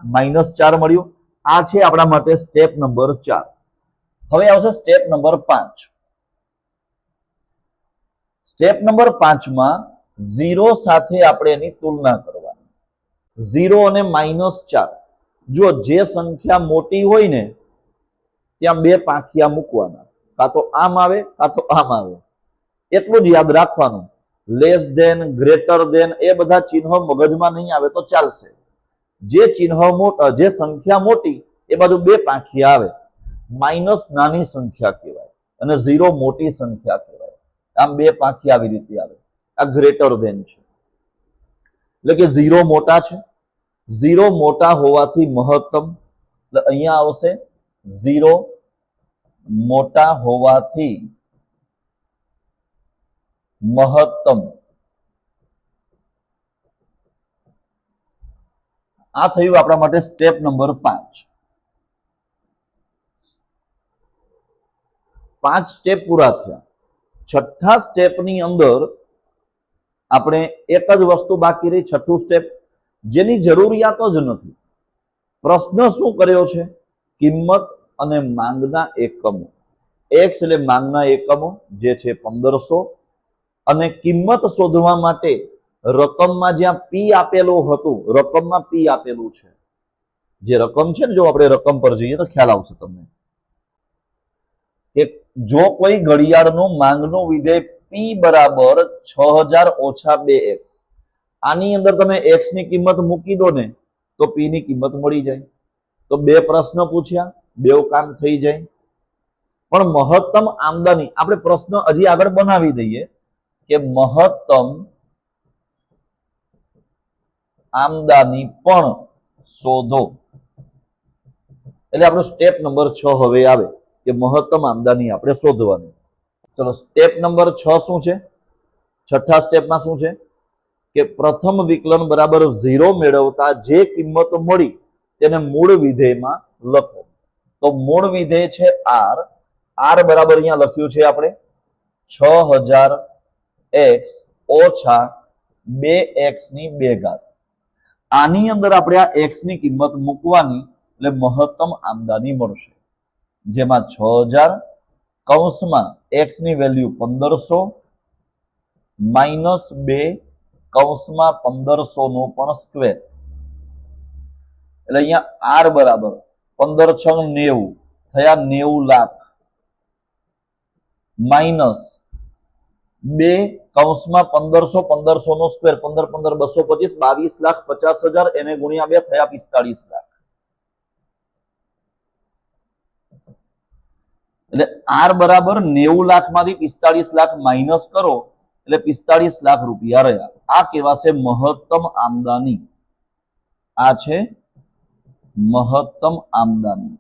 -4 મળ્યું. આ છે આપણા માટે સ્ટેપ નંબર 4. હવે આવશે સ્ટેપ નંબર 5. સ્ટેપ નંબર 5 માં 0 સાથે આપણે એની તુલના કરવાની. 0 અને -4, જો જે સંખ્યા મોટી હોય ને ત્યાં બે પાંખિયા મૂકવાના, કાં તો આમ આવે કાં તો આમ આવે. એટલું જ યાદ રાખવાનું. લેસ ધેન, ગ્રેટર ધેન એ બધા ચિહ્નો મગજમાં નહીં આવે તો ચાલશે. જે ચિહ્ન મોટા, જે સંખ્યા મોટી એ બાજુ બે પાંખિયા આવે. માઇનસ નાની સંખ્યા કહેવાય અને 0 મોટી સંખ્યા કહેવાય. આમ બે પાંખિયા આવી રીતે આવે. આ ગ્રેટર ધેન છે એટલે કે 0 મોટા છે. 0 મોટા હોવાથી મહત્તમ, એટલે અહીંયા આવશે 0 મોટા હોવાથી મહત્તમ. આ થયું આપણા માટે સ્ટેપ નંબર 5. 5 સ્ટેપ પૂરા થયા. છઠ્ઠા સ્ટેપની અંદર આપણે એક જ વસ્તુ બાકી રહી, છઠ્ઠું સ્ટેપ, જેની જરૂરિયાત જ નથી. પ્રશ્ન શું કર્યો છે? કિંમત અને માંગના એકમો. x એટલે માંગના એકમો જે છે 1500 અને કિંમત શોધવા માટે રકમમાં જ્યાં p આપેલું હતું, રકમમાં p આપેલું છે. જે રકમ છે ને, જો આપણે રકમ પર જઈએ તો ખ્યાલ આવશે તમને કે જો કોઈ ઘડિયાળનું માંગનું વિધેય p બરાબર 6000 ઓછા 2x, આની અંદર તમે x ની કિંમત મૂકી દો ને તો p ની કિંમત મળી જાય. તો બે પ્રશ્ન પૂછ્યા, બે કામ થઈ જાય. પણ મહત્તમ આમદની આપણે પ્રશ્ન હજી આગળ બનાવી દઈએ કે મહત્તમ આમદની પણ શોધો. એટલે આપણો સ્ટેપ નંબર 6 હવે આવે કે મહત્તમ આમદની આપણે શોધવાની. ચલો સ્ટેપ નંબર 6 શું છે? છઠ્ઠા સ્ટેપમાં શું છે કે પ્રથમ વિકલન બરાબર 0 મેળવતા જે કિંમત મળી તેને મૂળ વિધેયમાં લખો. તો મૂળ વિધેય છે r. r બરાબર અહીંયા લખ્યું છે આપણે 6000x ઓછા 2x ની 2 ઘાત. આની અંદર આપણે આ x ની કિંમત મૂકવાની એટલે મહત્તમ આમદની મળશે. જેમાં 6000 કૌંસમાં x ની વેલ્યુ 1500 -2 કૌંસમાં 1500 નો પણ સ્ક્વેર. એટલે અહીંયા r બરાબર 15 6 90 થયા 90 લાખ માઇનસ 2 કૌંસમાં 1500 1500 નો સ્ક્વેર 15 15 225 22,50,000 એને ગુણ્યા 2 થયા 45 લાખ. એટલે r બરાબર 90 લાખ માંથી 45 લાખ માઇનસ કરો એટલે 45 લાખ રૂપિયા રહ્યા. આ કહેવાશે મહત્તમ આમદની. આ છે મહત્તમ આમદની.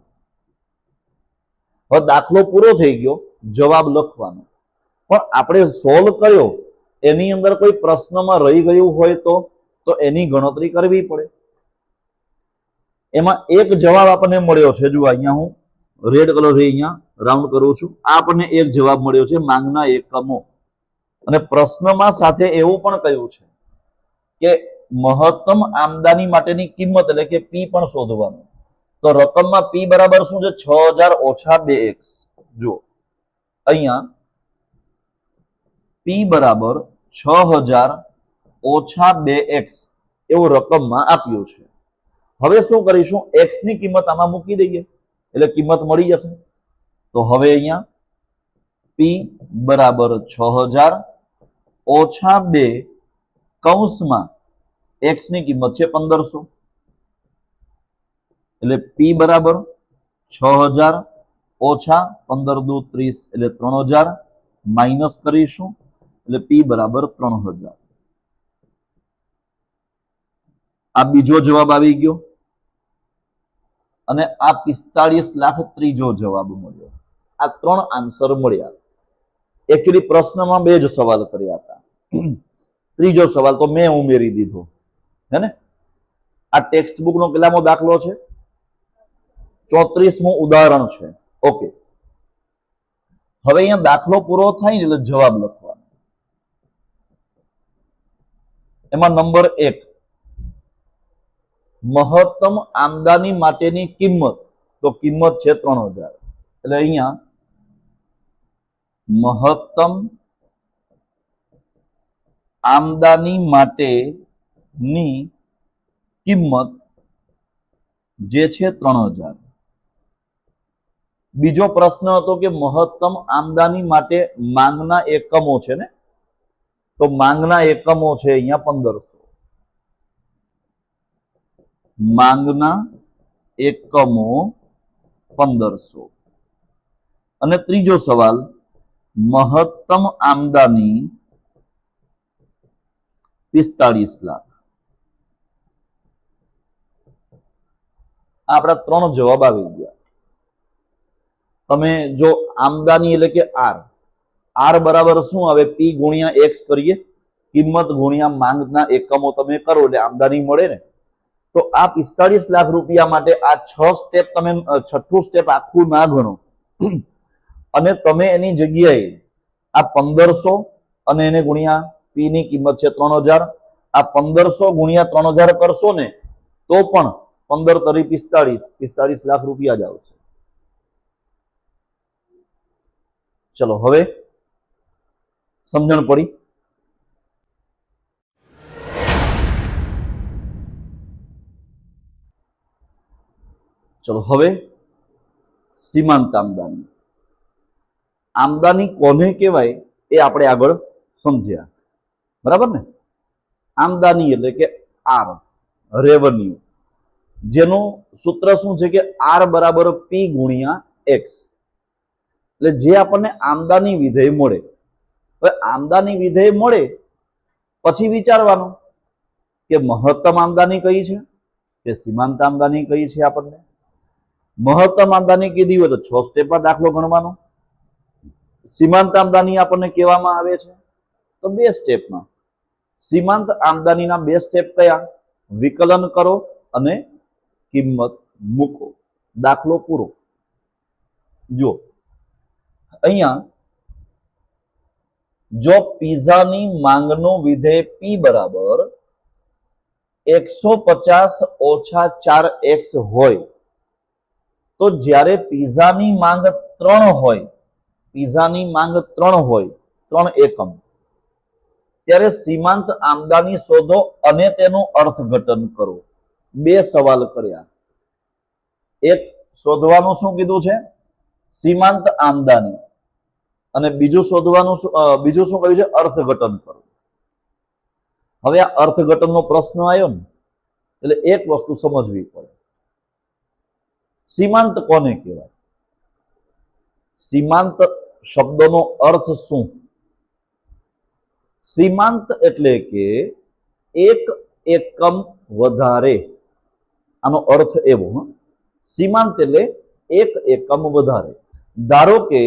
હવે દાખલો પૂરો થઈ ગયો, જવાબ લખવાનો. પણ આપણે સોલ્વ કર્યો એની અંદર કોઈ પ્રશ્નમાં રહી ગયું હોય તો એની ગણતરી કરવી પડે. એમાં એક જવાબ આપણને મળ્યો છે. જો અહીંયા હું રેડ કલરથી અહીંયા રાઉન્ડ કરું છું. આ આપણને એક જવાબ મળ્યો છે માંગના એકમો. અને પ્રશ્નમાં સાથે એવું પણ કહ્યું છે કે મહત્તમ આમદની માટેની કિંમત એટલે કે p પણ શોધવાનું. તો રકમમાં p બરાબર શું છે? 6000 ઓછા 2x. જુઓ અહીંયા P બરાબર 6000 ઓછા 2x એવું રકમમાં આપ્યું છે. હવે શું કરીશું, x ની કિંમત આમાં મૂકી દઈએ એટલે કિંમત મળી જશે. તો હવે અહીંયા P બરાબર 6000 ઓછા 2 કૌંસમાં x ની કિંમત છે 1500 એટલે P બરાબર 6000 ઓછા 15 દુ 30 એટલે 3000 માઇનસ કરીશું એટલે P બરાબર 3000. આ બીજો જવાબ આવી ગયો અને આ 45 લાખ ત્રીજો જવાબ મળ્યો. આ 3 આન્સર મળ્યા. એકચ્યુઅલી પ્રશ્નમાં 2 જ સવાલ કર્યા હતા. ત્રીજો સવાલ તો મેં ઉમેરી દીધો હે ને. આ ટેક્સ્ટ બુક નો કેટલામો દાખલો છે? 34મું ઉદાહરણ છે. ઓકે, હવે અહીંયા દાખલો પૂરો થાય ને એટલે જવાબ લખવાનો. એમાં નંબર 1 મહત્તમ આમદની માટેની કિંમત, તો કિંમત છે 3000 એટલે અહીંયા મહત્તમ આમદની માટેની કિંમત જે છે 3000. બીજો પ્રશ્ન હતો કે મહત્તમ આમદની માટે માંગના એકમો છે ને, તો માંગના એકમો છે અહીંયા 1500. માંગના એકમો 1500. અને ત્રીજો સવાલ મહત્તમ આમદની 45 લાખ. આપણા 3 જવાબ આવી ગયા. તમે જો આમદની એટલે કે આર બરાબર શું આવે, P ગુણ્યા x કરીએ, કિંમત ગુણ્યા માંગના એકમો તમે કરો એટલે આમદની મળે ને. તો આ 45 લાખ રૂપિયા માટે આ 6 સ્ટેપ તમે, છઠ્ઠું સ્ટેપ આખું ના ગણો અને તમે એની જગ્યાએ આ 1500 અને એને ગુણ્યા P ની કિંમત છે 3000, આ 1500 ગુણ્યા 3000 કરશો ને તો પણ 15 તરી 45 લાખ રૂપિયા જ આવશે. ચલો હવે સમજણ પડી. ચલો હવે સીમાંત આમદની. આમદની કોને કહેવાય એ આપણે આગળ સમજ્યા, બરાબર ને. આમદની એટલે કે આર, રેવન્યુ, જેનું સૂત્ર શું છે કે આર બરાબર P ગુણ્યા x. એટલે જે આપણને આમદની વિધેય મળે. હવે આમદની વિધેય મળે પછી વિચારવાનું કે મહત્તમ આમદની કઈ છે કે સીમાંત આમદની કઈ છે. આપણને મહત્તમ આમદની કીધી હોય તો 6 સ્ટેપમાં દાખલો ગણવાનો. સીમાંત આમદની આપણને કહેવામાં આવે છે તો 2 સ્ટેપમાં. સીમાંત આમદનીના 2 સ્ટેપ કયા? વિકલન કરો અને કિંમત મૂકો. દાખલો પૂરો. જો અહીંયા જો પીઝાની માંગનો વિધેય P બરાબર 150 ઓછા 4x હોય તો જ્યારે પીઝાની માંગ 3 હોય, પીઝાની માંગ 3 હોય, 3 એકમ, ત્યારે સીમાંત આમદની શોધો અને તેનું અર્થઘટન કરો. 2 સવાલ કર્યા. એક શોધવાનું શું કીધું છે? સીમાંત આમદની. અને બીજું શોધવાનું બીજું શું કહ્યું છે? અર્થઘટન કરો. હવે આ અર્થઘટનનો પ્રશ્ન આવ્યો ને એટલે એક વસ્તુ સમજવી પડે. સીમાંત કોને કહેવાય? સીમાંત શબ્દનો અર્થ શું? સીમાંત એટલે કે એક એકમ વધારે. આનો અર્થ એવો. સીમાંત એટલે એક એકમ વધારે. ધારો કે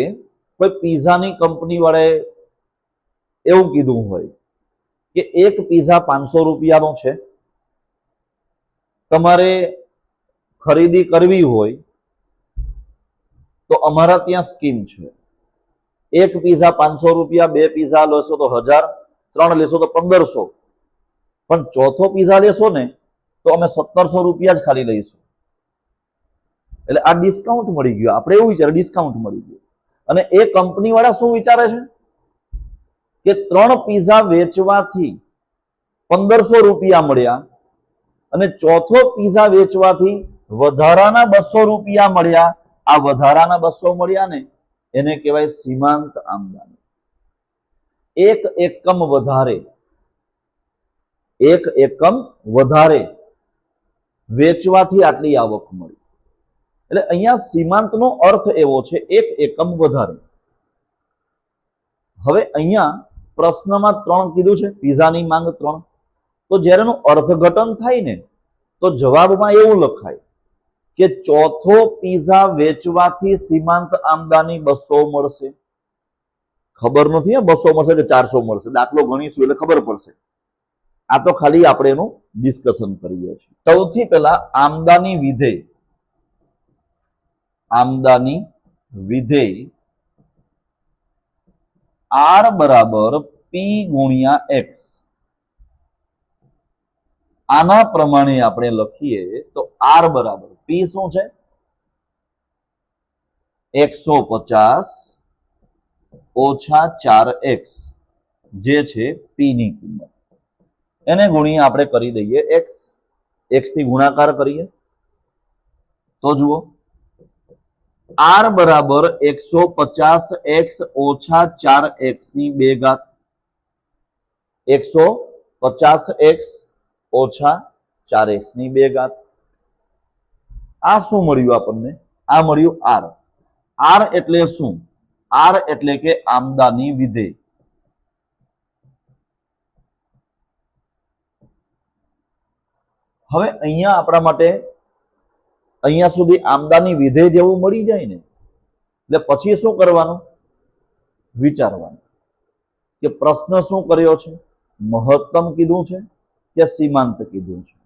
કોઈ પીઝાની કંપની વાળાએ એવું કીધું હોય કે એક પીઝા 500 રૂપિયાનો છે, તમારે ખરીદી કરવી હોય તો અમારા ત્યાં સ્કીમ છે. એક પીઝા 500 રૂપિયા, 2 પીઝા લેશો તો 1000, 3 લેશો તો 1500, પણ ચોથો પીઝા લેશો ને તો અમે 1700 રૂપિયા જ ખાલી લઈશું. એટલે આ ડિસ્કાઉન્ટ મળી ગયું. આપણે એવું વિચારે ડિસ્કાઉન્ટ મળી ગયું. અને એ કંપની વાળા શું વિચારે છે કે 3 પીઝા વેચવાથી 1500 રૂપિયા મળ્યા અને ચોથો પીઝા વેચવાથી વધારાના 200 રૂપિયા મળ્યા. આ વધારાના 200 મળ્યા ને એને કહેવાય સીમાંત આમદની. એક એકમ વધારે વેચવાથી આટલી આવક મળી. એટલે અહીંયા સીમાંતનો અર્થ એવો છે એક એકમ વધારે. હવે અહીંયા પ્રશ્નમાં 3 કીધું છે, પીઝાની માંગ 3. તો જ્યારે એનું અર્થઘટન થાય ને તો જવાબમાં એવું લખાય કે ચોથો પીઝા વેચવાથી સીમાંત આમદની 200 મળશે. ખબર નથી 200 મળશે કે 400 મળશે, દાખલો ગણીશું એટલે ખબર પડશે. આ તો ખાલી આપણે એનું ડિસ્કશન કરીએ છીએ. સૌથી પહેલા આમદની વિધેય R બરાબર P ગુણ્યા X. આના પ્રમાણે આપણે લખીએ તો R બરાબર P શું છે? 150 ઓછા 4x જે છે P ની કિંમત. એને ગુણીએ આપણે કરી દઈએ x થી ગુણાકાર કરીએ તો જુઓ R બરાબર 150x ઓછા 4x ની 2 ઘાત. 150x ઓછા 4x ની 2 ઘાત. આ શું મળ્યું આપણને? આ મળ્યું R. R એટલે શું? R એટલે કે આમદની વિધેય. હવે અહીંયા આપણા માટે અહીંયા સુધી આમદની વિધેય જેવું મળી જાય ને એટલે પછી શું કરવાનું? વિચારવાનું કે પ્રશ્ન શું કર્યો છે? મહત્તમ કીધું છે કે સીમાંત કીધું છે?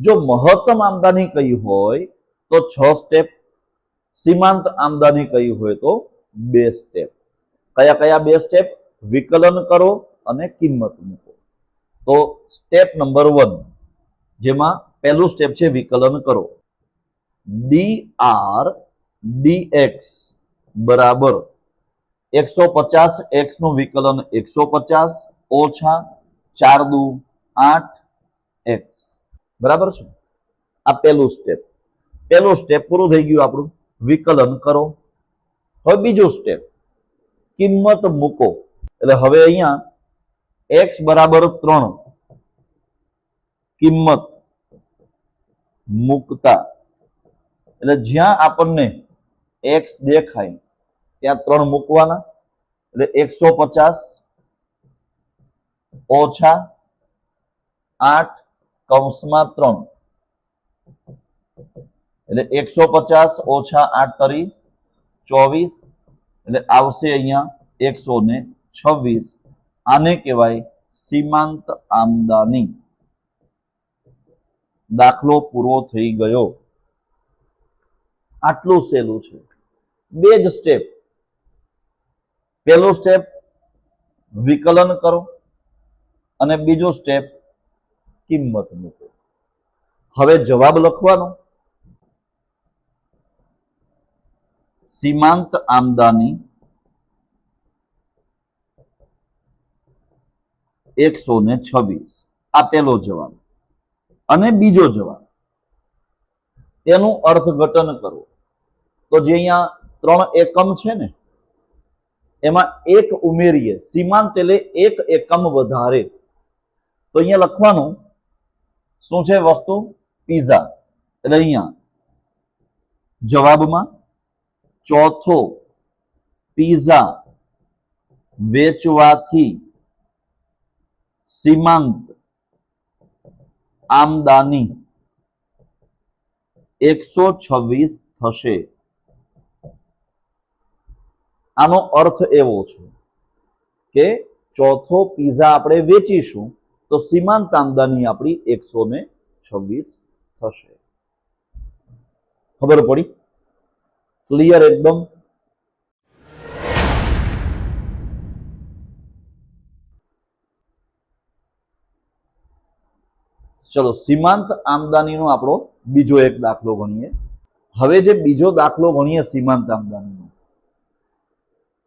જો મહત્તમ આમદની કહી હોય તો 6 સ્ટેપ, સીમાંત આમદની કહી હોય તો 2 સ્ટેપ. કયા કયા 2 સ્ટેપ? વિકલન કરો અને કિંમત મૂકો. તો સ્ટેપ નંબર 1 જેમાં પહેલું સ્ટેપ છે વિકલન કરો. dr dx બરાબર 150x નું વિકલન 150 ઓછા 4 દુ 8x બરાબર છે. આ પહેલું સ્ટેપ પૂરું થઈ ગયું આપણું. વિકલન કરો. હવે બીજું સ્ટેપ કિંમત મૂકો. એટલે હવે અહીંયા x બરાબર 3 કિંમત મૂકતા એટલે જ્યાં આપણને x દેખાય ત્યાં 3 મૂકવાના. એટલે 150 ઓછા 8 કૌંસમાં 3 એટલે 150 ઓછા 8 તરી 24 એટલે આવશે અહીંયા 126. આને કહેવાય સીમાંત આમદની. દાખલો પૂરો થઈ ગયો. આટલું સહેલું છે. 2 જ સ્ટેપ. પહેલો સ્ટેપ વિકલન કરો અને બીજો સ્ટેપ કિંમત મૂકો. હવે જવાબ લખવાનો. સીમાંત આમદની 126 આ પહેલો જવાબ. અને બીજો જવાબ એનું અર્થઘટન કરો તો જે અહીંયા 3 એકમ છે ને એમાં 1 ઉમેરીએ. સીમાંત એટલે 1 એકમ વધારે. તો અહીંયા લખવાનું શું છે વસ્તુ? પીઝા. એટલે અહીંયા જવાબમાં ચોથો પીઝા વેચવાથી સીમાંત આમદની 126 થશે. આનો અર્થ એવો છે કે ચોથો પીઝા આપણે વેચીશું તો સીમાંત આમદની આપણી 126 થશે. ખબર પડી? ક્લિયર એકદમ? ચલો સીમાંત આમદનીનો આપણો બીજો એક દાખલો ગણીએ. હવે જે બીજો દાખલો ગણીએ સીમાંત આમદનીનો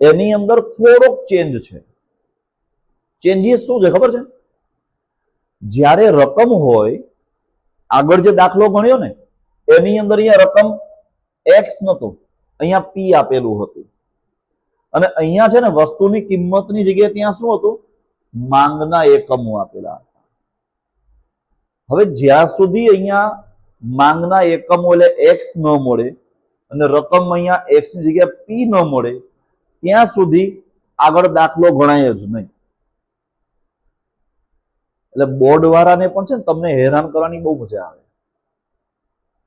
એની અંદર થોડોક ચેન્જ છે. ચેન્જીસ શું છે ખબર છે? જ્યારે રકમ હોય, આગળ જે દાખલો ગણ્યો ને એની અંદર અહીંયા રકમ એક્સ નતું, અહીંયા પી આપેલું હતું, અને અહીંયા છે ને વસ્તુની કિંમતની જગ્યાએ ત્યાં શું હતું? માંગના એકમો આપેલા હતા. હવે જ્યાં સુધી અહીંયા માંગના એકમો એટલે એક્સ ન મળે અને રકમ અહીંયા એક્સ ની જગ્યાએ પી ન મળે ત્યાં સુધી આગળ દાખલો ગણાય જ નહીં. એટલે બોર્ડ વાળાને પણ છે ને તમને હેરાન કરવાની બહુ મજા આવે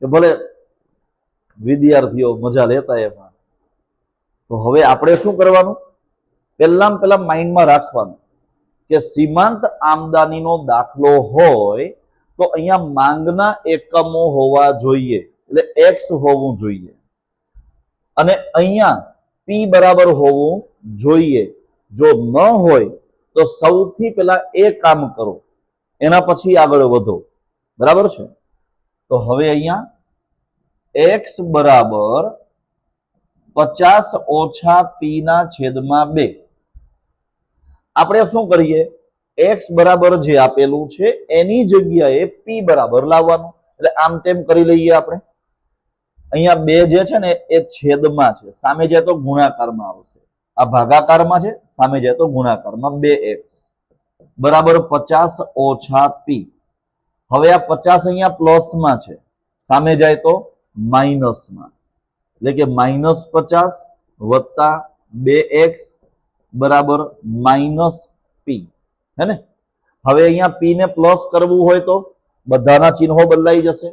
કે ભલે વિદ્યાર્થીઓ મજા લેતા એમાં. તો હવે આપણે શું કરવાનું? પહેલા માઇન્ડમાં રાખવાનું કે સીમાંત આમદનીનો દાખલો હોય તો અહીંયા માંગના એકમો હોવા જોઈએ, એટલે એક્સ હોવું જોઈએ, અને અહીંયા પી બરાબર હોવું જોઈએ. જો ન હોય તો સૌથી પહેલા એ કામ કરો, એના પછી આગળ વધો. બરાબર છે? તો હવે અહીંયા એક્સ બરાબર 50 ઓછા પી ના છેદમાં 2. આપણે શું કરીએ? એક્સ બરાબર જે આપેલું છે એની જગ્યાએ પી બરાબર લાવવાનું, એટલે આમ તેમ કરી લઈએ આપણે. અહીંયા 2 જે છે ને એ છેદમાં છે, સામે જાય તો ગુણાકારમાં આવશે. આ ભાગાકારમાં છે, સામે જાય તો ગુણાકારમાં. 2x બરાબર 50 ઓછા પી. હવે આ 50 અહીંયા પ્લસમાં છે, સામે જાય તો માઇનસમાં, એટલે કે -50 વત્તા 2x બરાબર -p. હે ને? હવે અહીંયા પી ને પ્લસ કરવું હોય તો બધાના ચિહ્નો બદલાઈ જશે.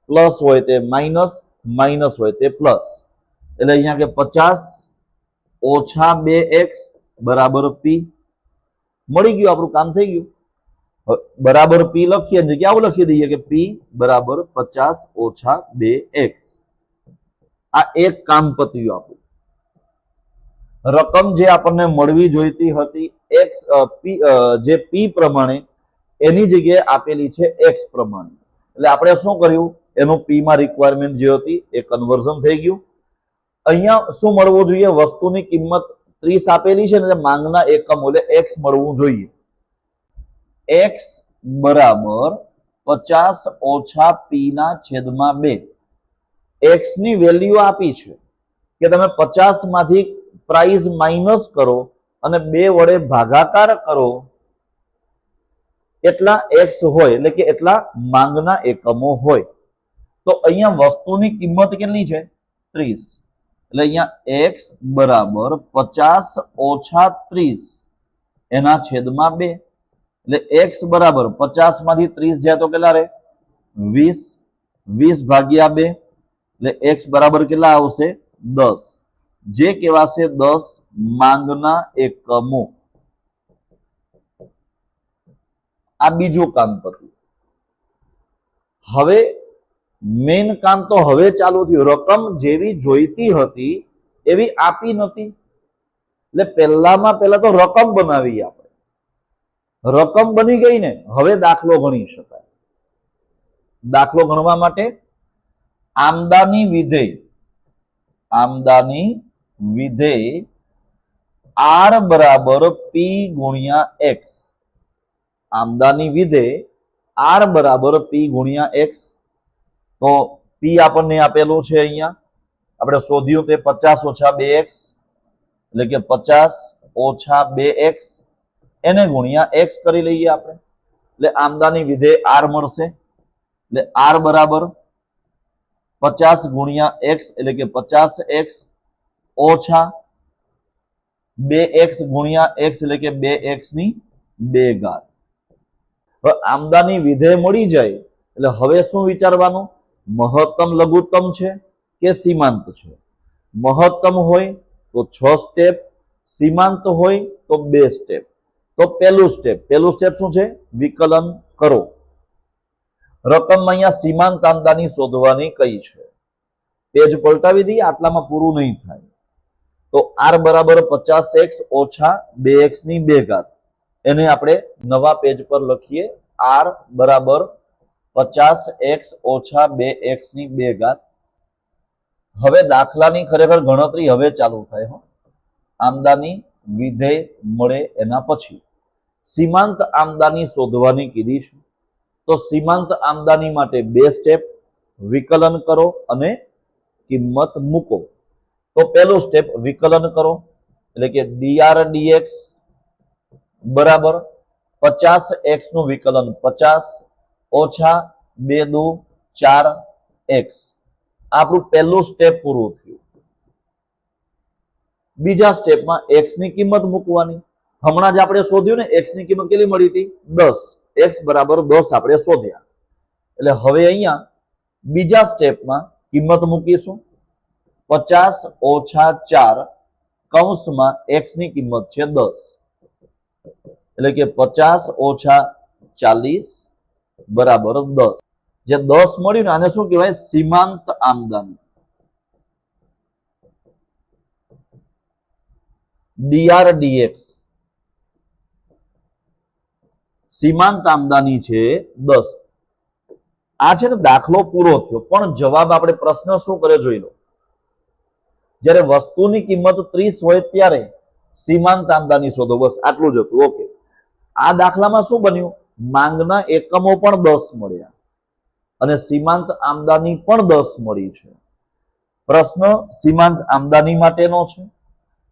પ્લસ હોય તે માઇનસ, માઇનસ હોય તે પ્લસ. એટલે અહીંયા કે 50 ઓછા 2x બરાબર પી. મળી ગયું, આપણું કામ થઈ ગયું. બરાબર પી લખીએ ને આવું લખી દઈએ કે પી બરાબર 50 ઓછા 2x. આ એક કામ પત્યું આપણું. રકમ જે આપણને મળવી જોઈતી હતી એક્સ જે પી પ્રમાણે એની જગ્યાએ આપેલી છે એક્સ પ્રમાણે. એટલે આપણે શું કર્યું? એનું પી માં રિક્વાયરમેન્ટ જે હતી એ કન્વર્ઝન થઈ ગયું. અહીંયા શું મળવું જોઈએ? વસ્તુની કિંમત 30 આપેલી છે ને, માંગના એકમ એટલે એક્સ મળવું જોઈએ. એક્સ બરાબર 50 ઓછા પી ના છેદમાં 2. એક્સ ની વેલ્યુ આપી છે કે તમે 50 માંથી પ્રાઇસ માઇનસ કરો અને 2 વડે ભાગાકાર કરો, એટલા એક્સ હોય, એટલે કે એટલા માંગના એકમો હોય. તો અહીંયા વસ્તુની કિંમત કેટલી છે? 30. એટલે અહીંયા એક્સ બરાબર 50 ઓછા 30 એના છેદમાં 2. એટલે એક્સ બરાબર 50 માંથી 30 જાય તો કેટલા રહે? 20. 20 ભાગ્યા 2 એટલે એક્સ બરાબર કેટલા આવશે? 10. જે કહેવાશે 10 માંગના એકમો. આ બીજું કામ પત્યું. હવે મેઇન કામ તો હવે ચાલુ થયું. રકમ જેવી જોઈતી હતી એવી આપી નથી, એટલે પહેલામાં પહેલા તો રકમ બનાવી આપણે. રકમ બની ગઈ ને, હવે દાખલો ગણી શકાય. દાખલો ગણવા માટે આમદની વિધેય આર બરાબર પી ગુણ્યા એક્સ. આમદની વિધેય આર બરાબર પી ગુણ્યા એક્સ. તો પી આપણને આપેલું છે, અહીંયા આપણે શોધ્યું તે 50 ઓછા 2x, એટલે કે 50 ઓછા 2x એને ગુણ્યા x કરી લઈએ આપણે. એટલે આમદની વિધેય આર મળશે. એટલે આર બરાબર 50 ગુણ્યા x, એટલે કે 50x ઓછા 2x ગુણ્યા x, એટલે કે 2x ની 2 ઘાત. હવે આમદની વિધેય મળી જાય એટલે હવે શું વિચારવાનું? મહત્તમ લઘુત્તમ છે કે સીમાંત છે? મહત્તમ હોય તો 6 સ્ટેપ, સીમાંત હોય તો 2 સ્ટેપ. તો પહેલું સ્ટેપ શું છે? વિકલન કરો. રકમ અહીંયા સીમાંત આમદની શોધવાની કઈ છે? પેજ પલટાવી દઈએ, આટલામાં પૂરું નહીં થાય. તો આર બરાબર 50x ઓછા 2x ની 2 ઘાત. એને આપણે નવા પેજ પર લખીએ. આર બરાબર 50x ઓછા 2x ની 2 ઘાત. હવે દાખલાની ખરેખર ગણતરી હવે ચાલુ થાય. આમદની વિધેય મળે એના પછી સીમાંત આમદાની શોધવાની કીધી છે. તો સીમાંત આમદાની માટે બે સ્ટેપ, વિકલન કરો અને કિંમત મૂકો. તો પહેલું સ્ટેપ વિકલન કરો, એટલે કે dr dx બરાબર 50x નું વિકલન 50 ઓછા 2 દુ 4x. આપણું પહેલું સ્ટેપ પૂરું થયું. બીજા સ્ટેપમાં x ની કિંમત મૂકવાની. હમણાં જ આપણે શોધ્યું ને, x ની કિંમત કેટલી મળી હતી? 10. x બરાબર 10 આપણે શોધ્યા. એટલે હવે અહીંયા બીજા સ્ટેપમાં કિંમત મૂકીશું 50 ઓછા 4 કૌંસમાં x ની કિંમત છે 10. એટલે કે 50 ઓછા 40 બરાબર 10. જે 10 મળ્યું ને, આને શું કહેવાય? સીમાંત આમદાની. dr dx સીમાંત આમદાની છે 10. આ છે ને દાખલો પૂરો થયો, પણ જવાબ આપણે પ્રશ્ન શું કરે જોઈ લો. જ્યારે વસ્તુની કિંમત 30 હોય ત્યારે સીમાંત આમદાની શોધો. બસ આટલું જ હતું. ઓકે, આ દાખલામાં શું બન્યું? માંગના એકમો પણ 10 મળ્યા અને સીમાંત આમદાની પણ 10 મળી છે. પ્રશ્ન સીમાંત આમદાની માટેનો છે,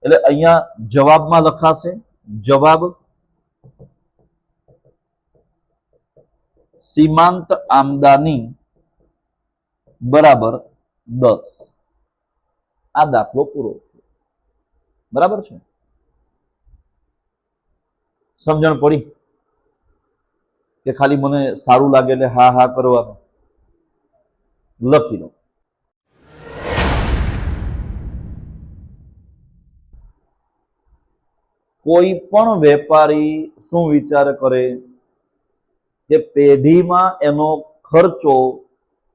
એટલે અહીંયા જવાબમાં લખાશે જવાબ સીમાંત આમદાની બરાબર 10. આ દાખલો પૂરો થયો. બરાબર છે? સમજણ પડી કે ખાલી મને સારું લાગે એટલે હા હા કરવાનું? લખી લો. કોઈ પણ વેપારી શું વિચાર કરે કે પેઢીમાં એનો ખર્ચો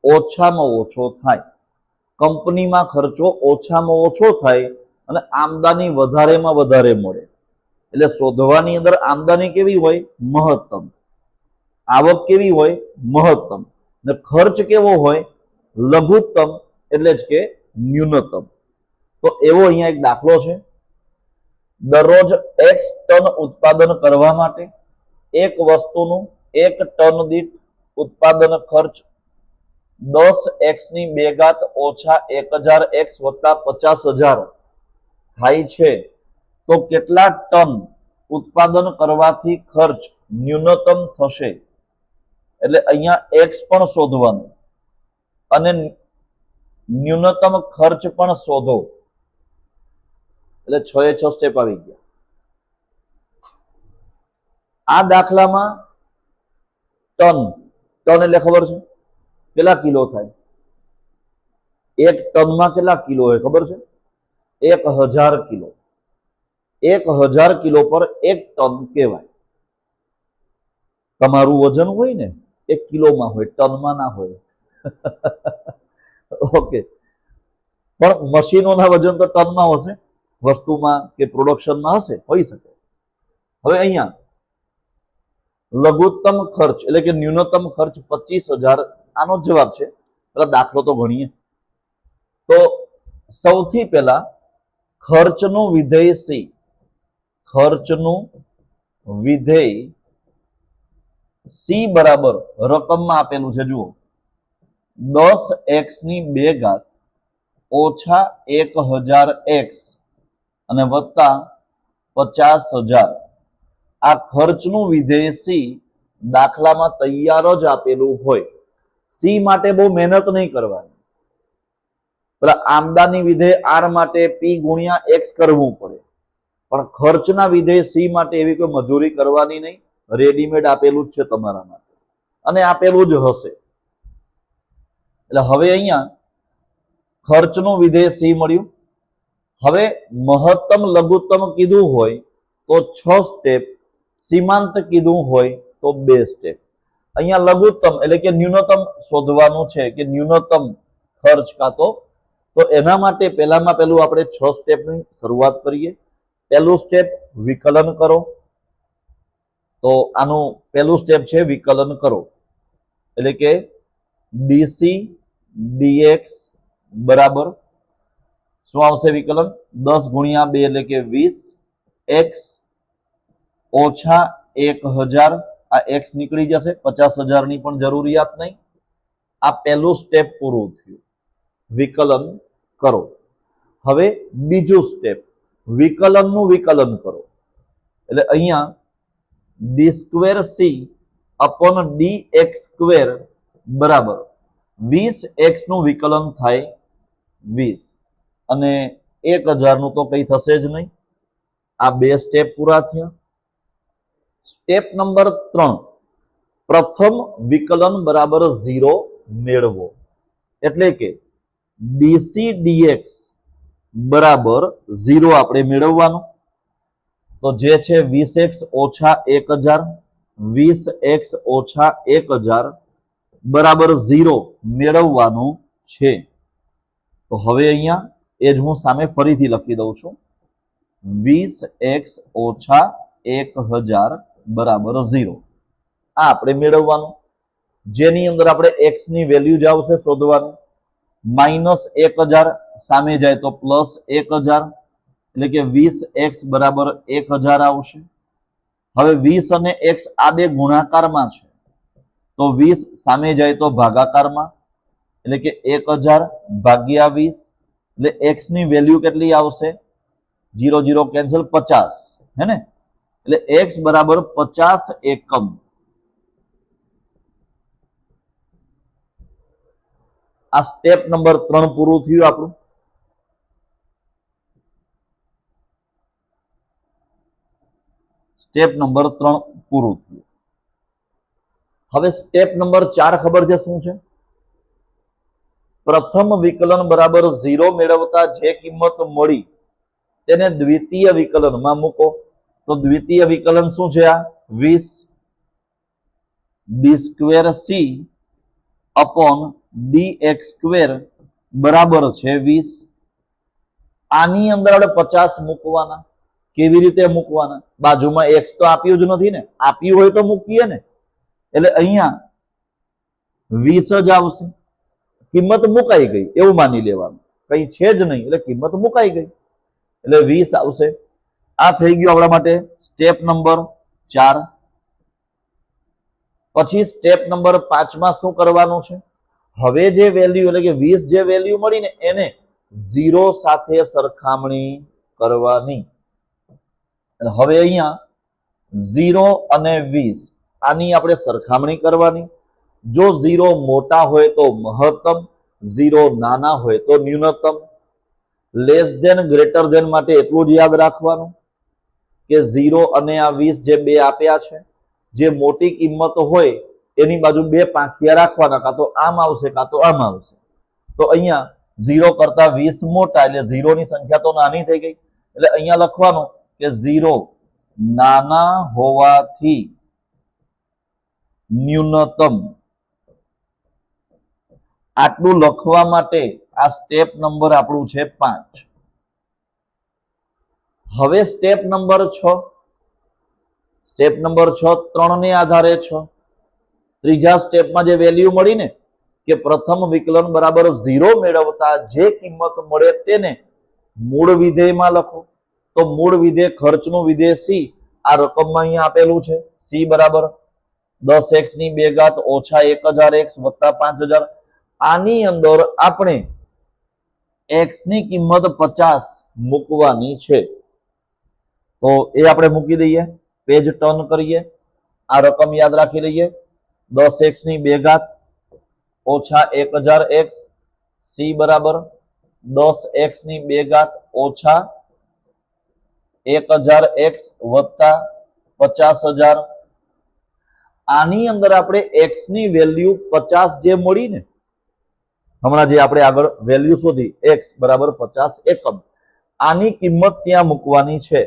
ઓછામાં ઓછો થાય, કંપનીમાં ખર્ચો ઓછામાં ઓછો થાય અને આમદાની વધારેમાં વધારે મળે. એટલે શોધવાની અંદર આમદાની કેવી હોય? મહત્તમ. આવક કેવી હોય? મહત્તમ. ને ખર્ચ કેવો હોય? લઘુત્તમ, એટલે જ કે ન્યૂનતમ. તો એવો અહીંયા એક દાખલો છે. દરરોજ x ટન ઉત્પાદન કરવા માટે એક વસ્તુનું 1 ટન દીઠ ઉત્પાદન ખર્ચ 10x ની 2 ઘાત ઓછા 1000x વત્તા 50,000 થાય છે. તો કેટલા ટન ઉત્પાદન કરવાથી ખર્ચ ન્યૂનતમ થશે? એટલે અહીંયા x પણ શોધવાનું અને ન્યૂનતમ ખર્ચ પણ શોધો. એટલે 6 એ 6 સ્ટેપ આવી ગયા. આ દાખલામાં ટન એટલે ખબર છે કેટલા કિલો થાય? 1 ટનમાં કેટલા કિલો હોય ખબર છે? 1000 કિલો. 1000 કિલો પર 1 ટન કહેવાય. તમારું વજન હોય ને એ કિલોમાં હોય, ટનમાં ના હોય. ઓકે, પણ મશીનોના વજન તો ટનમાં હશે, વસ્તુમાં કે પ્રોડક્શનમાં હશે, હોઈ શકે. હવે અહીંયા લઘુત્તમ ખર્ચ એટલે કે ન્યૂનતમ ખર્ચ 25,000 આનો જવાબ છે. પેલા દાખલો તો ગણીએ. તો સૌથી પહેલા ખર્ચનું વિધેય c, ખર્ચનું વિધેય c બરાબર રકમમાં આપેલું છે. જુઓ, 10x ની 2 ઘાત ઓછા 1000x અને વત્તા 50,000. આ ખર્ચનું વિધેય c દાખલામાં તૈયાર જ આપેલું હોય. c માટે બહુ મહેનત નહીં કરવાની. પેલા આમદાની વિધેય r માટે p ગુણ્યા x કરવું પડે, પણ ખર્ચના વિધેય c માટે એવી કોઈ મજૂરી કરવાની નહીં. રેડીમેડ આપેલું જ છે તમારા માટે અને આપેલું જ હશે. એટલે હવે અહીંયા ખર્ચનું વિધેય c મળ્યું. હવે મહત્તમ લઘુત્તમ કીધું હોય તો 6 સ્ટેપ, સીમાંત કીધું હોય તો 2 સ્ટેપ. અહીંયા લઘુત્તમ એટલે કે ન્યૂનતમ શોધવાનું છે કે ન્યૂનતમ ખર્ચ કાતો. તો એના માટે પહેલામાં પહેલું આપણે 6 સ્ટેપની શરૂઆત કરીએ. પહેલું સ્ટેપ વિકલન કરો. તો આનું પહેલું સ્ટેપ છે વિકલન કરો, એટલે કે dc dx બરાબર શું આવશે? વિકલન 10 ગુણ્યા 2 એટલે કે 20x ઓછા 1000 આ x નીકળી જશે, 50,000 ની પણ જરૂરિયાત નહીં. આ પહેલું સ્ટેપ પૂરું થયું. વિકલન કરો. હવે બીજું સ્ટેપ, વિકલનનું વિકલન કરો. એટલે અહીંયા d2c upon dx સ્ક્વેર બરાબર 20x નું વિકલન થાય 20 અને 1000 નું તો કઈ થશે જ નહીં. આ બે સ્ટેપ પૂરા થયા. સ્ટેપ નંબર 3, પ્રથમ વિકલન બરાબર 0 મેળવો. એટલે કે dc dx બરાબર 0 આપણે મેળવવાનું. તો જે છે 20x ઓછા 1000, 20x ઓછા 1000 બરાબર 0 મેળવવાનું છે. તો હવે અહીંયા એ જ હું સામે ફરીથી લખી દઉં છું. 20x ઓછા 1000 બરાબર 0 આ આપણે મેળવવાનું, જેની અંદર આપણે x ની વેલ્યુ જ આવશે શોધવાની. -1000 સામે જાય તો +1000, એટલે કે 20x બરાબર 1000 આવશે. હવે 20 અને x આ બે ગુણાકારમાં છે, તો 20 સામે જાય તો ભાગાકારમાં, એટલે કે 1000 ભાગ્યા 20, એટલે x ની વેલ્યુ કેટલી આવશે? 0 0 કેન્સલ, 50 હે ને, એટલે x બરાબર 50 એકમ. આ સ્ટેપ નંબર 3 પૂરું થયું આપણું. સ્ટેપ નંબર 3 પૂરું થયું. હવે સ્ટેપ નંબર 4 ખબર છે શું છે? પ્રથમ વિકલન બરાબર 0 મેળવતા જે કિંમત મળી તેને દ્વિતીય વિકલનમાં મૂકો. તો દ્વિતીય વિકલન શું છે? આ 20 d2c upon dx સ્ક્વેર બરાબર છે 20. આની અંદર આપણે 50 મૂકવાના. કેવી રીતે મૂકવાના? બાજુમાં x તો આપ્યું જ નથી ને, આપ્યું હોય તો મૂકીએ ને. એટલે અહીંયા 20 જ આવશે. કિંમત મુકાઈ ગઈ એવું માની લેવાનું, કઈ છે જ નહીં એટલે કિંમત મુકાઈ ગઈ, એટલે 20 આવશે. આ થઈ ગયું આપણા માટે સ્ટેપ નંબર 4. પછી સ્ટેપ નંબર 5 માં શું કરવાનું છે? હવે જે વેલ્યુ એટલે કે 20 જે વેલ્યુ મળી ને એને 0 સાથે સરખામણી કરવાની. હવે અહીંયા 0 અને 20 આની આપણે સરખામણી કરવાની. જો 0 મોટા હોય તો મહત્તમ, 0 નાના હોય તો ન્યૂનતમ. લેસ ધેન ગ્રેટર ધેન માટે એટલું જ યાદ રાખવાનું કે 0 અને આ 20 જે બે આપ્યા છે, જે મોટી કિંમત હોય એની બાજુ બે પાંખિયા રાખવાના, કાં તો આમ આવશે કાં તો આમ આવશે. તો અહીંયા 0 કરતા 20 મોટા એટલે 0 ની સંખ્યા તો નાની થઈ ગઈ. એટલે અહીંયા લખવાનું કે 0 નાના હોવાથી ન્યૂનતમ. આટલું લખવા માટે આ સ્ટેપ નંબર આપણું છે 5. હવે સ્ટેપ નંબર 6. સ્ટેપ નંબર 6 3 ને આધારે 6. ત્રીજા સ્ટેપમાં જે વેલ્યુ મળી ને કે પ્રથમ વિકલન બરાબર 0 મેળવતા જે કિંમત મળે તેને મૂળ વિધેયમાં લખો. તો મૂળ વિધેય ખર્ચનું વિધેય c આ રકમમાં અહીંયા આપેલું છે. c બરાબર 10x ની 2 ઘાત ઓછા 1000x વત્તા 5000. આની અંદર આપણે x ની કિંમત 50 મૂકવાની છે. તો એ આપણે મૂકી દઈએ, પેજ ટર્ન કરીએ, આ રકમ યાદ રાખી લઈએ. 10x ની 2 ઘાત ઓછા 1000x, c બરાબર 10x ની 2 ઘાત ઓછા 1000x વત્તા 50000. આની અંદર આપણે x ની વેલ્યુ 50 જે મળી ને, હમણાં જે આપણે આગળ વેલ્યુ શોધી x બરાબર 50 એકમ, આની કિંમત ત્યાં મૂકવાની છે.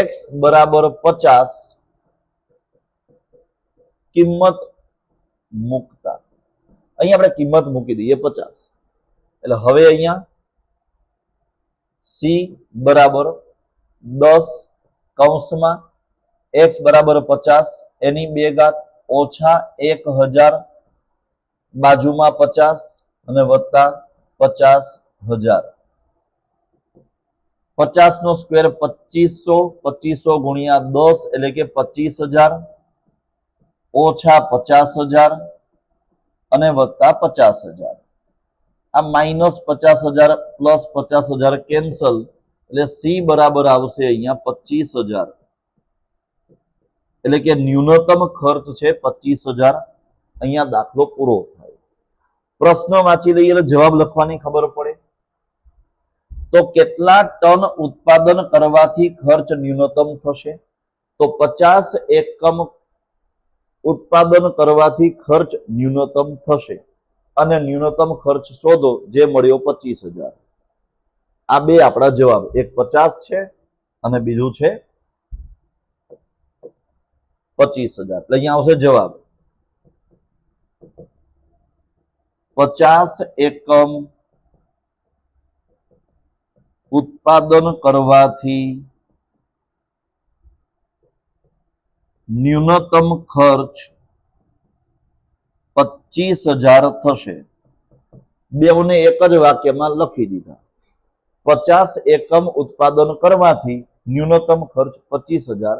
x બરાબર 50 કિંમત મૂકતા અહીંયા આપણે કિંમત મૂકી દઈએ 50. એટલે હવે અહીંયા c બરાબર 10 કૌંસમાં x બરાબર 50 એની 2 ઘાત ઓછા 1000 બાજુમાં 50 અને વત્તા 50000. 50 નો સ્ક્વેર 2500, 2500 ગુણ્યા 10 એટલે કે 25,000 ઓછા 50,000 અને વત્તા 50,000. આ માઇનસ 50,000 પ્લસ 50,000 કેન્સલ એટલે સી બરાબર આવશે અહીંયા 25,000. એટલે કે ન્યૂનતમ ખર્ચ છે 25,000. અહીંયા દાખલો પૂરો થાય. પ્રશ્ન વાંચી લઈએ એટલે જવાબ લખવાની ખબર પડે. તો કેટલા ટન ઉત્પાદન કરવાથી ખર્ચ ન્યૂનતમ થશે? તો 50 એકમ ઉત્પાદન કરવાથી ખર્ચ ન્યૂનતમ થશે અને ન્યૂનતમ ખર્ચ શોધો, જે મળ્યો 25,000. આ બે આપણા જવાબ, એક 50 છે અને બીજું છે 25,000. એટલે અહીંયા આવશે જવાબ 50 એકમ ઉત્પાદન કરવાથી ન્યૂનતમ ખર્ચ 25,000 થશે. બેઉને એક જ વાક્યમાં લખી દીધા. 50 એકમ ઉત્પાદન કરવાથી ન્યૂનતમ ખર્ચ 25,000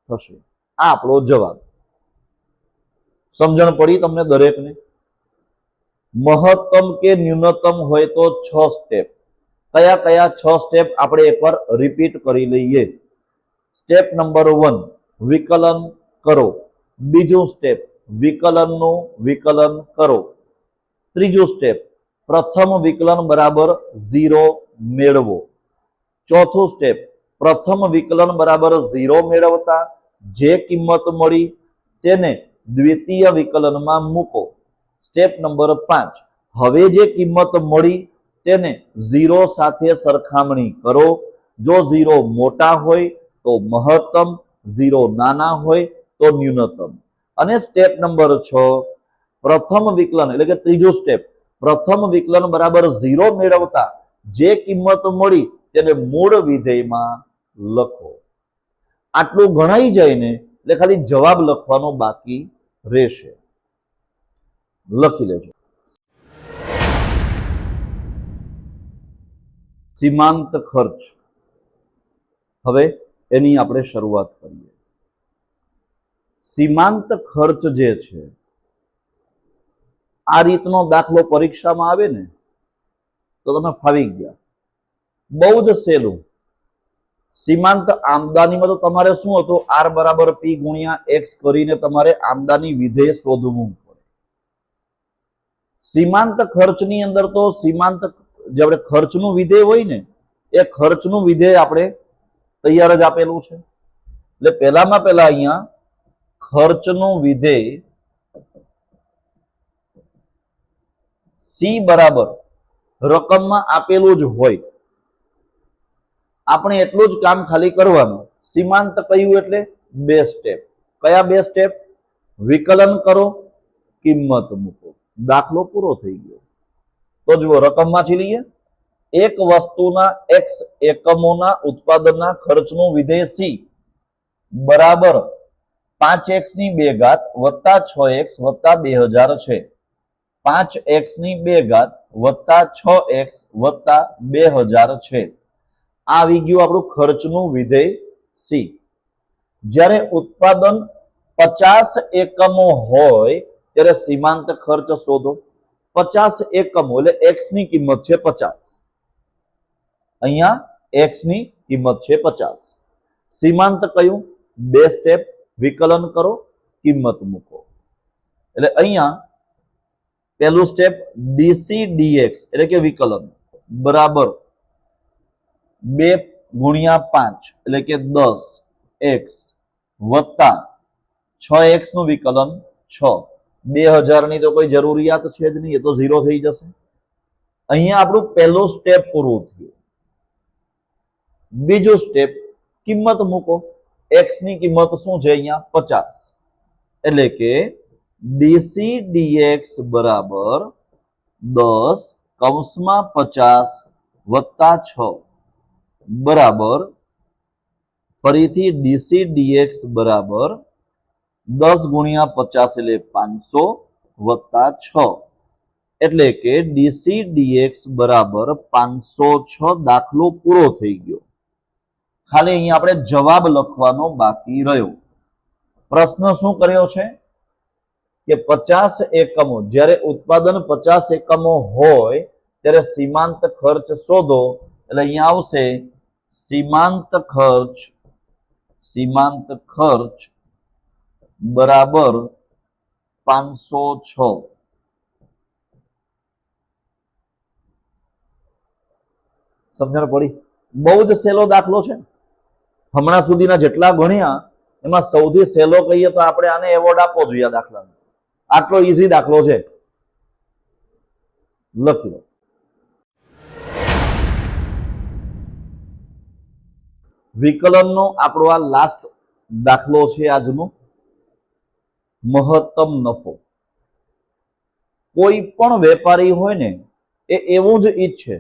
થશે. આ આપણો જવાબ. સમજણ પડી તમને દરેકને? મહત્તમ કે ન્યૂનતમ હોય તો 6 સ્ટેપ. કયા કયા 6 સ્ટેપ આપણે એકવાર રિપીટ કરી લઈએ. સ્ટેપ નંબર 1, વિકલન કરો. બીજું સ્ટેપ, વિકલનનું વિકલન કરો. ત્રીજું સ્ટેપ, પ્રથમ વિકલન બરાબર 0 મેળવો. ચોથું સ્ટેપ, પ્રથમ વિકલન બરાબર 0 મેળવતા જે કિંમત મળી તેને દ્વિતીય વિકલનમાં મૂકો. સ્ટેપ નંબર 5, હવે જે કિંમત મળી તેને 0 સાથે સરખામણી કરો. જો 0 મોટા હોય તો મહત્તમ, 0 નાના હોય તો ન્યૂનતમ. અને સ્ટેપ નંબર 6, પ્રથમ વિકલન એટલે કે ત્રીજું સ્ટેપ, પ્રથમ વિકલન બરાબર 0 મેળવતા જે કિંમત મળી તેને મૂળ વિધેયમાં લખો. આટલું ગણાઈ જાય ને એટલે ખાલી જવાબ લખવાનો બાકી રહેશે. લખી લેજો. સીમાંત ખર્ચ. હવે એની આપણે શરૂઆત કરીએ. સીમાંત ખર્ચ જે છે, આ રીતનો દાખલો પરીક્ષામાં આવે ને તો તમે ફાવી ગયા. બહુ જ સહેલું. સીમાંત આમદનીમાં તો તમારે શું હતું, આર બરાબર પી ગુણ્યા એક્સ કરીને તમારે આમદની વિધેય શોધવું પડે. સીમાંત ખર્ચની અંદર તો સીમાંત જે આપણે ખર્ચનું વિધેય હોય ને, એ ખર્ચનું વિધેય આપણે તૈયાર જ આપેલું છે. એટલે પહેલામાં પહેલા અહીંયા ખર્ચનું વિધેય સી બરાબર રકમમાં આપેલું જ હોય. આપણે એટલું જ કામ ખાલી કરવાનું. સીમાંત કયું એટલે 2 સ્ટેપ. કયા 2 સ્ટેપ? વિકલન કરો, કિંમત મૂકો. દાખલો પૂરો થઈ ગયો. તો જુઓ, રકમ વાંચી લઈએ. એક વસ્તુના x એકમોના ઉત્પાદનના ખર્ચનું વિધેય સી બરાબર 5x ની 2 ઘાત વત્તા 6x વત્તા 2000 છે. 5x ની 2 ઘાત વત્તા 6x વત્તા 2000 છે. આવી ગયું આપણું ખર્ચનું વિધેય સી. જ્યારે ઉત્પાદન 50 એકમો હોય ત્યારે સીમાંત ખર્ચ શોધો. 50 એકમો એટલે x ની કિંમત છે 50. અહીંયા x ની કિંમત છે 50. સીમાંત કયું? 2 સ્ટેપ. વિકલન કરો, કિંમત મૂકો. એટલે અહીંયા પહેલું સ્ટેપ ડીસી ડીએક્સ એટલે કે વિકલન બરાબર 2 ગુણ્યા 5 એટલે કે 10x વત્તા 6x નું વિકલન 6. 2000 ની તો કોઈ જરૂરિયાત છે જ નહીં, એ તો 0 થઈ જશે. અહીંયા આપણું પહેલું સ્ટેપ પૂરું થયું. બીજું સ્ટેપ, કિંમત મૂકો. x ની કિંમત શું છે અહીંયા 50. એટલે કે ડીસી ડીએક્સ બરાબર 10 કૌંસમાં 50 વત્તા 6 બરાબર ફરીથી ડીસી ડીએક્સ બરાબર 10 ગુણ્યા 50 એટલે 500 વત્તા 6 એટલે કે ડીસી ડીએક્સ બરાબર 506. દાખલો પૂરો થઈ ગયો. ખાલી અહીંયા આપણે જવાબ લખવાનો બાકી રહ્યો. પ્રશ્ન શું કર્યો છે કે 50 એકમો, જ્યારે ઉત્પાદન 50 એકમો હોય ત્યારે સીમાંત ખર્ચ શોધો. એટલે અહીંયા આવશે સીમાંત ખર્ચ બરાબર 506. સમજણ પડી? બહુ જ સહેલો દાખલો છે. હમણાં સુધીના જેટલા ગણ્યા એમાં સૌથી સહેલો કહીએ તો આપણે આને એવોર્ડ આપવો જોઈએ આ દાખલાને. આટલો ઈઝી દાખલો છે. લખી લો. વિકલનનો આપણો આ લાસ્ટ દાખલો છે આજનો. મહત્તમ નફો. કોઈ પણ વેપારી હોય ને એ એવું જ ઈચ્છે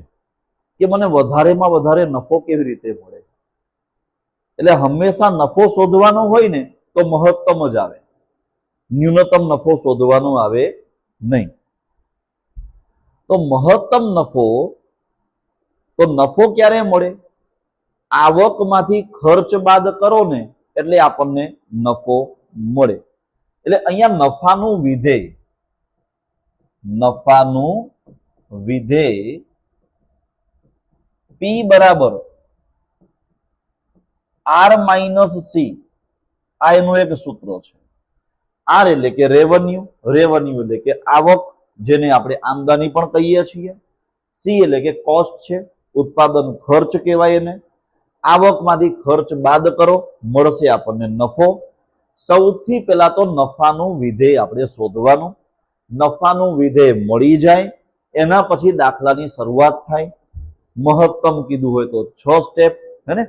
કે મને વધારેમાં વધારે નફો કેવી રીતે મળે. એટલે હંમેશા નફો શોધવાનો હોય ને તો મહત્તમ જ આવે, ન્યૂનતમ નફો શોધવાનો આવે નહીં. તો મહત્તમ નફો ક્યારે મળે? આવકમાંથી ખર્ચ બાદ કરો ને એટલે આપણને નફો મળે. એટલે અહીંયા નફાનું વિધેય P બરાબર R માઇનસ સી. આ એનું એક સૂત્ર છે. આર એટલે કે રેવન્યુ એટલે કે આવક, જેને આપણે આમદની પણ કહીએ છીએ. સી એટલે કે કોસ્ટ છે, ઉત્પાદન ખર્ચ કહેવાય એને. આવકમાંથી ખર્ચ બાદ કરો, મળશે આપણને નફો. સૌથી પહેલા તો નફાનું વિધેય આપણે શોધવાનું. નફાનું વિધેય મળી જાય એના પછી દાખલાની શરૂઆત થાય. મહત્તમ કીધું હોય તો 6 સ્ટેપ હે ને.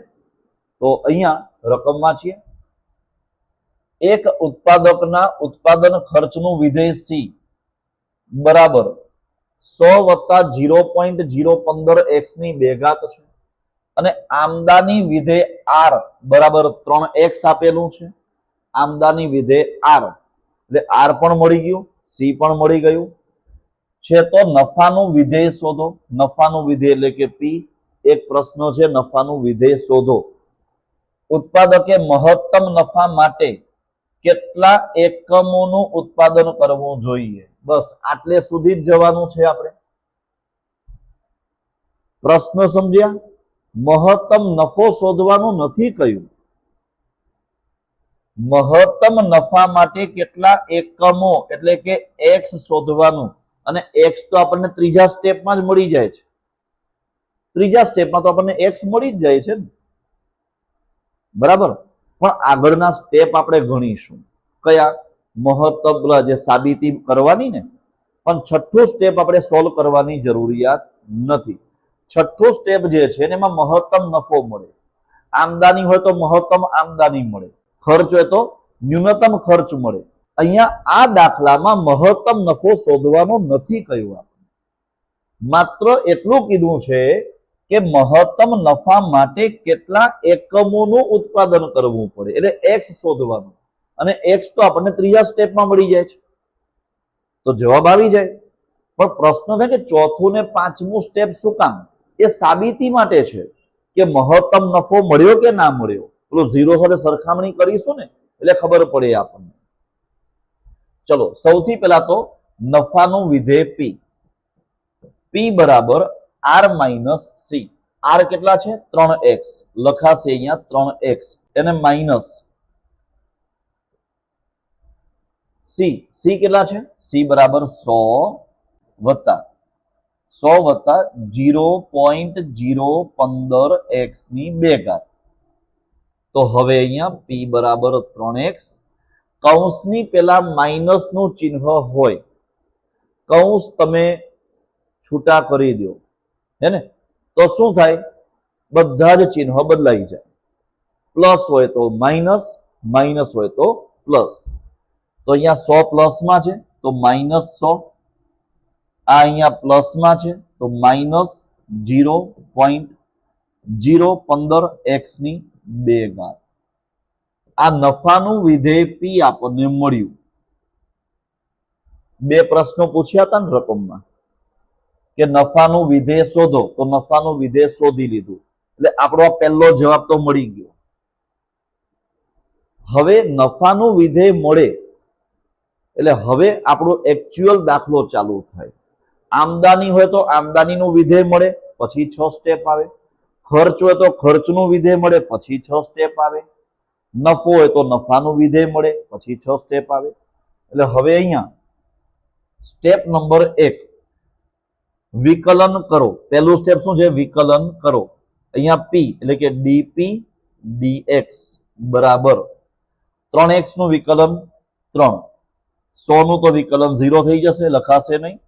તો અહીંયા રકમમાં છીએ. એક ઉત્પાદકના ઉત્પાદન ખર્ચનું વિધેય સી બરાબર 100 + 0.015x ની 2 ઘાત છે. અને આમદાની વિધેય આર બરાબર 3x આપેલું છે. આમદાની વિધેય આર એટલે આર પણ મળી ગયું, સી પણ મળી ગયું છે. તો નફાનું વિધેય શોધો. નફાનું વિધેય એટલે કે પી. એક પ્રશ્ન છે, નફાનું વિધેય શોધો. ઉત્પાદકે મહત્તમ નફા માટે કેટલા એકમોનું ઉત્પાદન કરવું જોઈએ? બસ આટલે સુધી જ જવાનું છે આપણે. પ્રશ્ન સમજ્યા? મહત્તમ નફો શોધવાનું નથી કહ્યું. મહત્તમ નફા માટે કેટલા એકમો એટલે કે એક્સ શોધવાનું. અને એક્સ તો આપણને ત્રીજા સ્ટેપમાં જ મળી જાય છે. ત્રીજા સ્ટેપમાં તો આપણને એક્સ મળી જ જાય છે ને, બરાબર. પણ આગળના સ્ટેપ આપણે ગણીશું. કયા? મહત્તમ જે સાબિતી કરવાની ને. પણ છઠ્ઠું સ્ટેપ આપણે સોલ્વ કરવાની જરૂરિયાત નથી. છઠ્ઠું સ્ટેપ જે છે એમાં મહત્તમ નફો મળે. આમદની હોય તો મહત્તમ આમદની મળે, ખર્ચ હોય તો ન્યૂનતમ ખર્ચ મળે. અહીંયા આ દાખલામાં મહત્તમ નફો શોધવાનો નથી કહ્યું. માત્ર એટલું કીધું છે કે મહત્તમ નફા માટે કેટલા એકમોનું ઉત્પાદન કરવું પડે, એટલે એક્સ શોધવાનું. અને એક્સ તો આપણને ત્રીજા સ્ટેપમાં મળી જાય છે, તો જવાબ આવી જાય. પણ પ્રશ્ન થાય કે ચોથું ને પાંચમું સ્ટેપ શું કામ? એ સાબિતી માટે છે કે મહત્તમ નફો મળ્યો કે ના મળ્યો. પેલો 0 સાથે સરખામણી કરીશું ને એટલે ખબર પડે આપણને. ચલો, સૌથી પહેલા તો નફાનું વિધેય પી. પી બરાબર આર માઇનસ સી. આર કેટલા છે? 3x. લખાશે અહીંયા 3x. એને માઇનસ સી. સી કેટલા છે? સી બરાબર 100 વત્તા 0.015x ની 2 ઘાત. તો હવે અહીંયા પી બરાબર 3x. કૌંસની પેલા માઇનસ નું ચિહ્ન હોય, કૌંસ તમે છૂટા કરી દો હે ને, તો શું થાય? બધા જ ચિહ્ન બદલાઈ જાય. પ્લસ હોય તો માઇનસ, માઇનસ હોય તો પ્લસ. તો અહીંયા 100 પ્લસમાં છે તો -100. આ અહીંયા પ્લસમાં છે તો -0.015x ની 2 ઘાત. આ નફાનું વિધેય પી આપણને મળ્યું. 2 પ્રશ્નો પૂછ્યા હતા ને રકમમાં કે નફાનું વિધેય શોધો, તો નફાનું વિધેય શોધી લીધું. એટલે આપણો આ પહેલો જવાબ તો મળી ગયો. હવે નફાનું વિધેય મળે એટલે હવે આપણો એકચ્યુઅલ દાખલો ચાલુ થાય. આમદાની હોય તો આમદાનીનું વિધેય મળે, પછી 6 સ્ટેપ આવે. ખર્ચ હોય તો ખર્ચનું વિધેય મળે, પછી 6 સ્ટેપ આવે. નફો હોય તો નફાનું વિધેય મળે, પછી 6 સ્ટેપ આવે. એટલે હવે અહીંયા સ્ટેપ નંબર 1 વિકલન કરો. પહેલું સ્ટેપ શું છે? વિકલન કરો. અહીંયા p એટલે કે dp dx બરાબર 3x નું વિકલન 3, 100 નું તો વિકલન 0 થઈ જશે, લખાશે નહીં.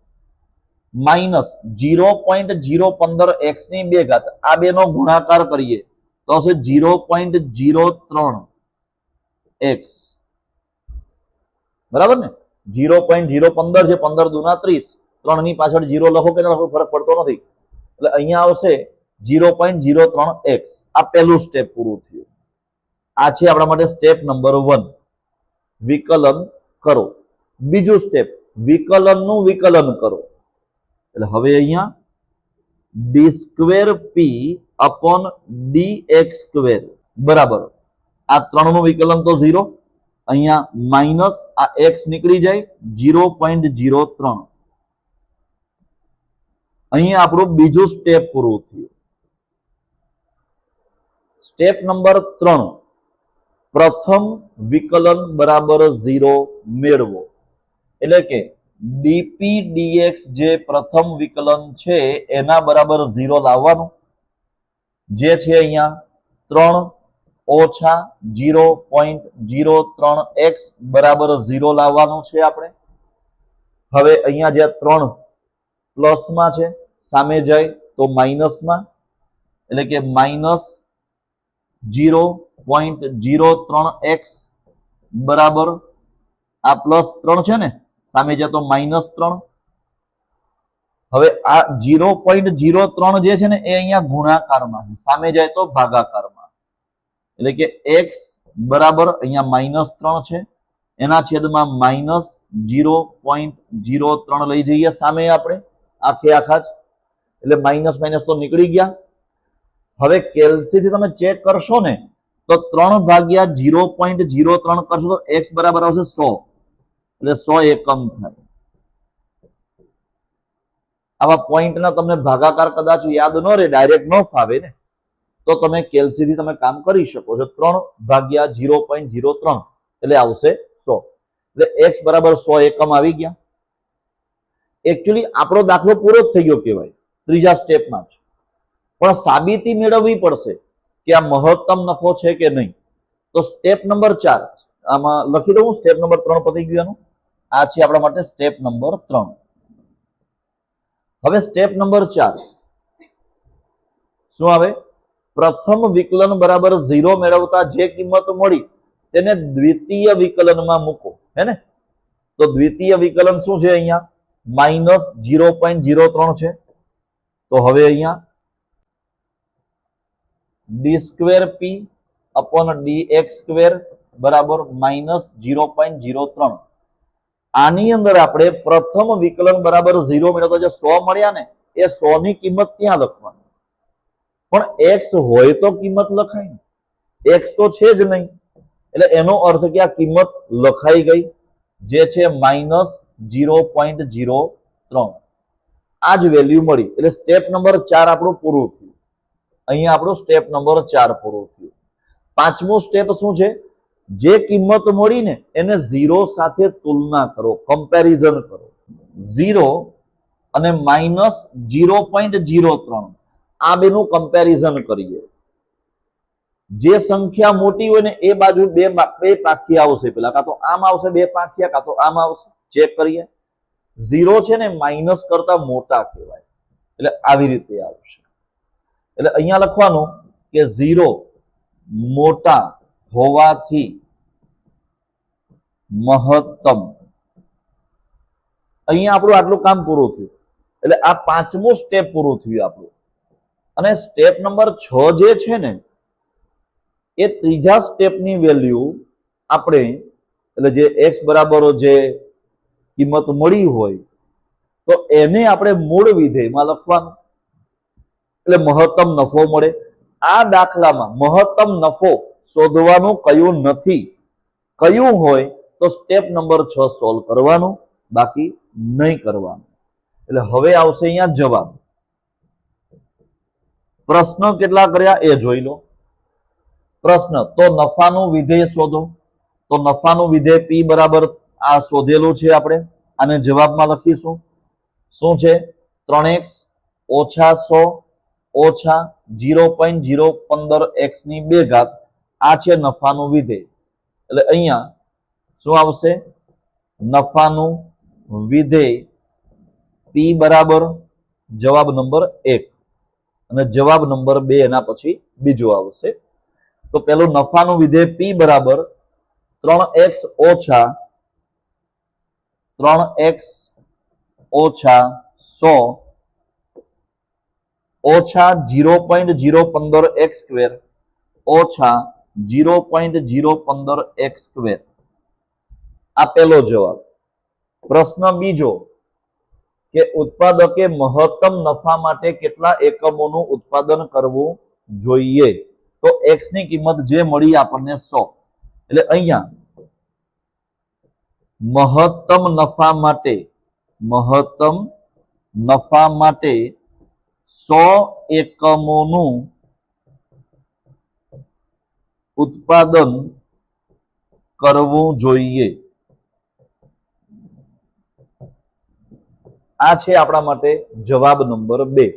માઇનસ 0.015x ની 2 ઘાત, આ બેનો ગુણાકાર કરીએ તો હશે 0.03x બરાબર ને. 0.015 છે, 15 દુના 30, 3 ની પાછળ 0 લખો કે ના લખો ફરક પડતો નથી. એટલે અહીંયા આવશે 0.03x. આ પહેલું સ્ટેપ પૂરું થયું. આ છે આપણા માટે સ્ટેપ નંબર 1 વિકલન કરો. બીજું સ્ટેપ વિકલનનું વિકલન કરો. એટલે હવે અહીંયા d2p upon dx² બરાબર આ 3 નું વિકલન તો 0, અહીંયા માઇનસ આ x નીકળી જાય 0.03. અહીંયા આપણું બીજું સ્ટેપ પૂરું થયું. સ્ટેપ નંબર 3 પ્રથમ વિકલન બરાબર 0 મેળવો. એટલે કે dp dx જે પ્રથમ વિકલન છે એના બરાબર 0 લાવવાનું, જે છે અહીંયા 3 ઓછા 0.03x બરાબર 0 લાવવાનું છે આપણે. હવે અહીંયા જે 3 પ્લસમાં છે સામે જાય તો માઇનસમાં, એટલે કે માઇનસ 0.03x બરાબર આ પ્લસ 3 છે ને, સામે જાય તો માઇનસ 3. હવે આ 0.03 જે છે ને એ અહીંયા ગુણાકારમાં છે, સામે જાય તો ભાગાકારમાં. એટલે કે x બરાબર અહીંયા માઇનસ 3 છે, એના છેદમાં માઇનસ 0.03 લઈ જઈએ સામે આપણે આખે આખા જ. એટલે માઇનસ માઇનસ તો નીકળી ગયા. હવે કેલ્સીથી તમે ચેક કરશો ને તો 3 ભાગ્યા 0.03 કરશો તો x બરાબર આવશે 100, એટલે 100 એકમ થાય. આવા પોઈન્ટના તમને ભાગાકાર કદાચ યાદ ન રહે, ડાયરેક્ટ ન ફાવે ને, તો તમે કેલ્સીથી તમે કામ કરી શકો છો. 3 ભાગ્યા 0.03 એટલે આવશે 100, એટલે x બરાબર 100 એકમ આવી ગયા. એકચ્યુઅલી આપણો દાખલો પૂરો જ થઈ ગયો કહેવાય ત્રીજા સ્ટેપમાં જ. પણ સાબિતી મેળવવી પડશે કે આ મહત્તમ નફો છે કે નહીં. તો સ્ટેપ નંબર 4 આમાં લખી દઉં. સ્ટેપ નંબર 3 પતી ગયું એનું. આ છે આપણા માટે સ્ટેપ નંબર 3. હવે સ્ટેપ નંબર 4 શું આવે? પ્રથમ વિકલન બરાબર 0 મેળવતા જે કિંમત મળી તેને દ્વિતીય વિકલનમાં મૂકો, હે ને. તો દ્વિતીય વિકલન શું છે? અહીંયા માઇનસ 0.03 છે. તો હવે અહીંયા d2p upon dx² બરાબર માઇનસ 0.03. આની અંદર આપણે પ્રથમ વિકલન બરાબર 0 મેળવતા જે 100 મળ્યા ને એ 100 ની કિંમત ત્યાં લખવાની. પણ x હોય તો કિંમત લખાય ને, x તો છે જ નહીં, એટલે એનો અર્થ કે આ કિંમત લખાઈ ગઈ, જે છે માઇનસ 0.03. આ જ વેલ્યુ મળી. એટલે સ્ટેપ નંબર 4 આપણું પૂરું થયું. અહીંયા આપણું સ્ટેપ નંબર 4 પૂરું થયું. પાંચમું સ્ટેપ શું છે? જે કિંમત મળી ને એને 0 સાથે તુલના કરો, કમ્પેરિઝન કરો. 0 અને માઇનસ 0.03 આ બેનું કમ્પેરિઝન કરીએ. જે સંખ્યા મોટી હોય ને એ બાજુ બે પાંખિયા આવશે, પેલા કાં તો આમ આવશે 2 પાંખિયા, કાં તો આમ આવશે. ચેક કરીએ. 0 છે ને માઇનસ કરતા મોટા કહેવાય, એટલે આવી રીતે આવશે. એટલે અહીંયા લખવાનું કે 0 મોટા હોવાથી મહત્તમ. અહીંયા આપણું આટલું કામ પૂરું થયું. એટલે આ પાંચમું સ્ટેપ પૂરું થયું આપણું. અને સ્ટેપ નંબર 6 જે છે ને એ ત્રીજા સ્ટેપની વેલ્યુ આપણે, એટલે જે x બરાબર જે કિંમત મળી હોય તો એને આપણે મૂળ વિધેયમાં લખવાનું, એટલે મહત્તમ નફો મળે. આ દાખલામાં મહત્તમ નફો શોધવાનું કયું નથી, કયું હોય તો સ્ટેપ નંબર 6 સોલ્વ કરવાનું, બાકી નહીં કરવાનું. એટલે હવે આવશે અહીંયા જવાબ. પ્રશ્ન કેટલા કર્યા એ જોઈ લો. પ્રશ્ન તો નફાનું વિધેય શોધો. તો નફાનું વિધેય P બરાબર આ શોધેલું છે આપણે, આને જવાબમાં લખીશું. શું છે? 3x ઓછા 100 ઓછા 0.015x ની 2 ઘાત. આ છે નફાનું વિધેય. એટલે અહીંયા શું આવશે? નફાનું વિધેય P બરાબર જવાબ નંબર 1 અને જવાબ નંબર 2 એના પછી બીજો આવશે. તો પેલું નફાનું વિધેય P બરાબર 3x ઓછા 100 ઓછા 0.015x સ્ક્વેર ઓછા 0.015x સ્ક્વેર. આ પહેલો જવાબ. પ્રશ્ન બીજો કે ઉત્પાદકે મહત્તમ નફા માટે કેટલા એકમોનું ઉત્પાદન કરવું જોઈએ? તો x ની કિંમત જે મળી આપણને 100. એટલે અહીંયા મહત્તમ નફા માટે 100 એકમોનું ઉત્પાદન કરવું જોઈએ. આ છે આપણા માટે જવાબ નંબર 2.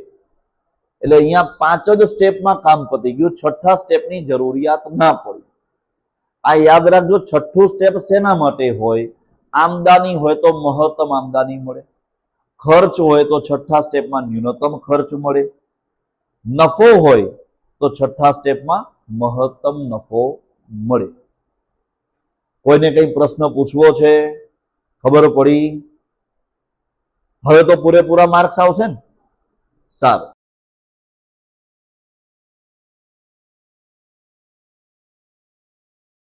એટલે અહીંયા 5 જ સ્ટેપમાં કામ પતી ગયું, છઠ્ઠા સ્ટેપની જરૂરિયાત ના પડી. આ યાદ રાખજો. છઠ્ઠું સ્ટેપ શેના માટે હોય? આમદાની હોય તો મહત્તમ આમદાની મળે, ખર્ચ હોય તો છઠ્ઠા સ્ટેપમાં ન્યૂનતમ ખર્ચ મળે, નફો હોય તો છઠ્ઠા સ્ટેપમાં મહત્તમ નફો મળે. કોઈને કઈ પ્રશ્ન પૂછવો છે? ખબર પડી? હવે તો પૂરેપૂરા માર્ક્સ આવશે ને? સારું.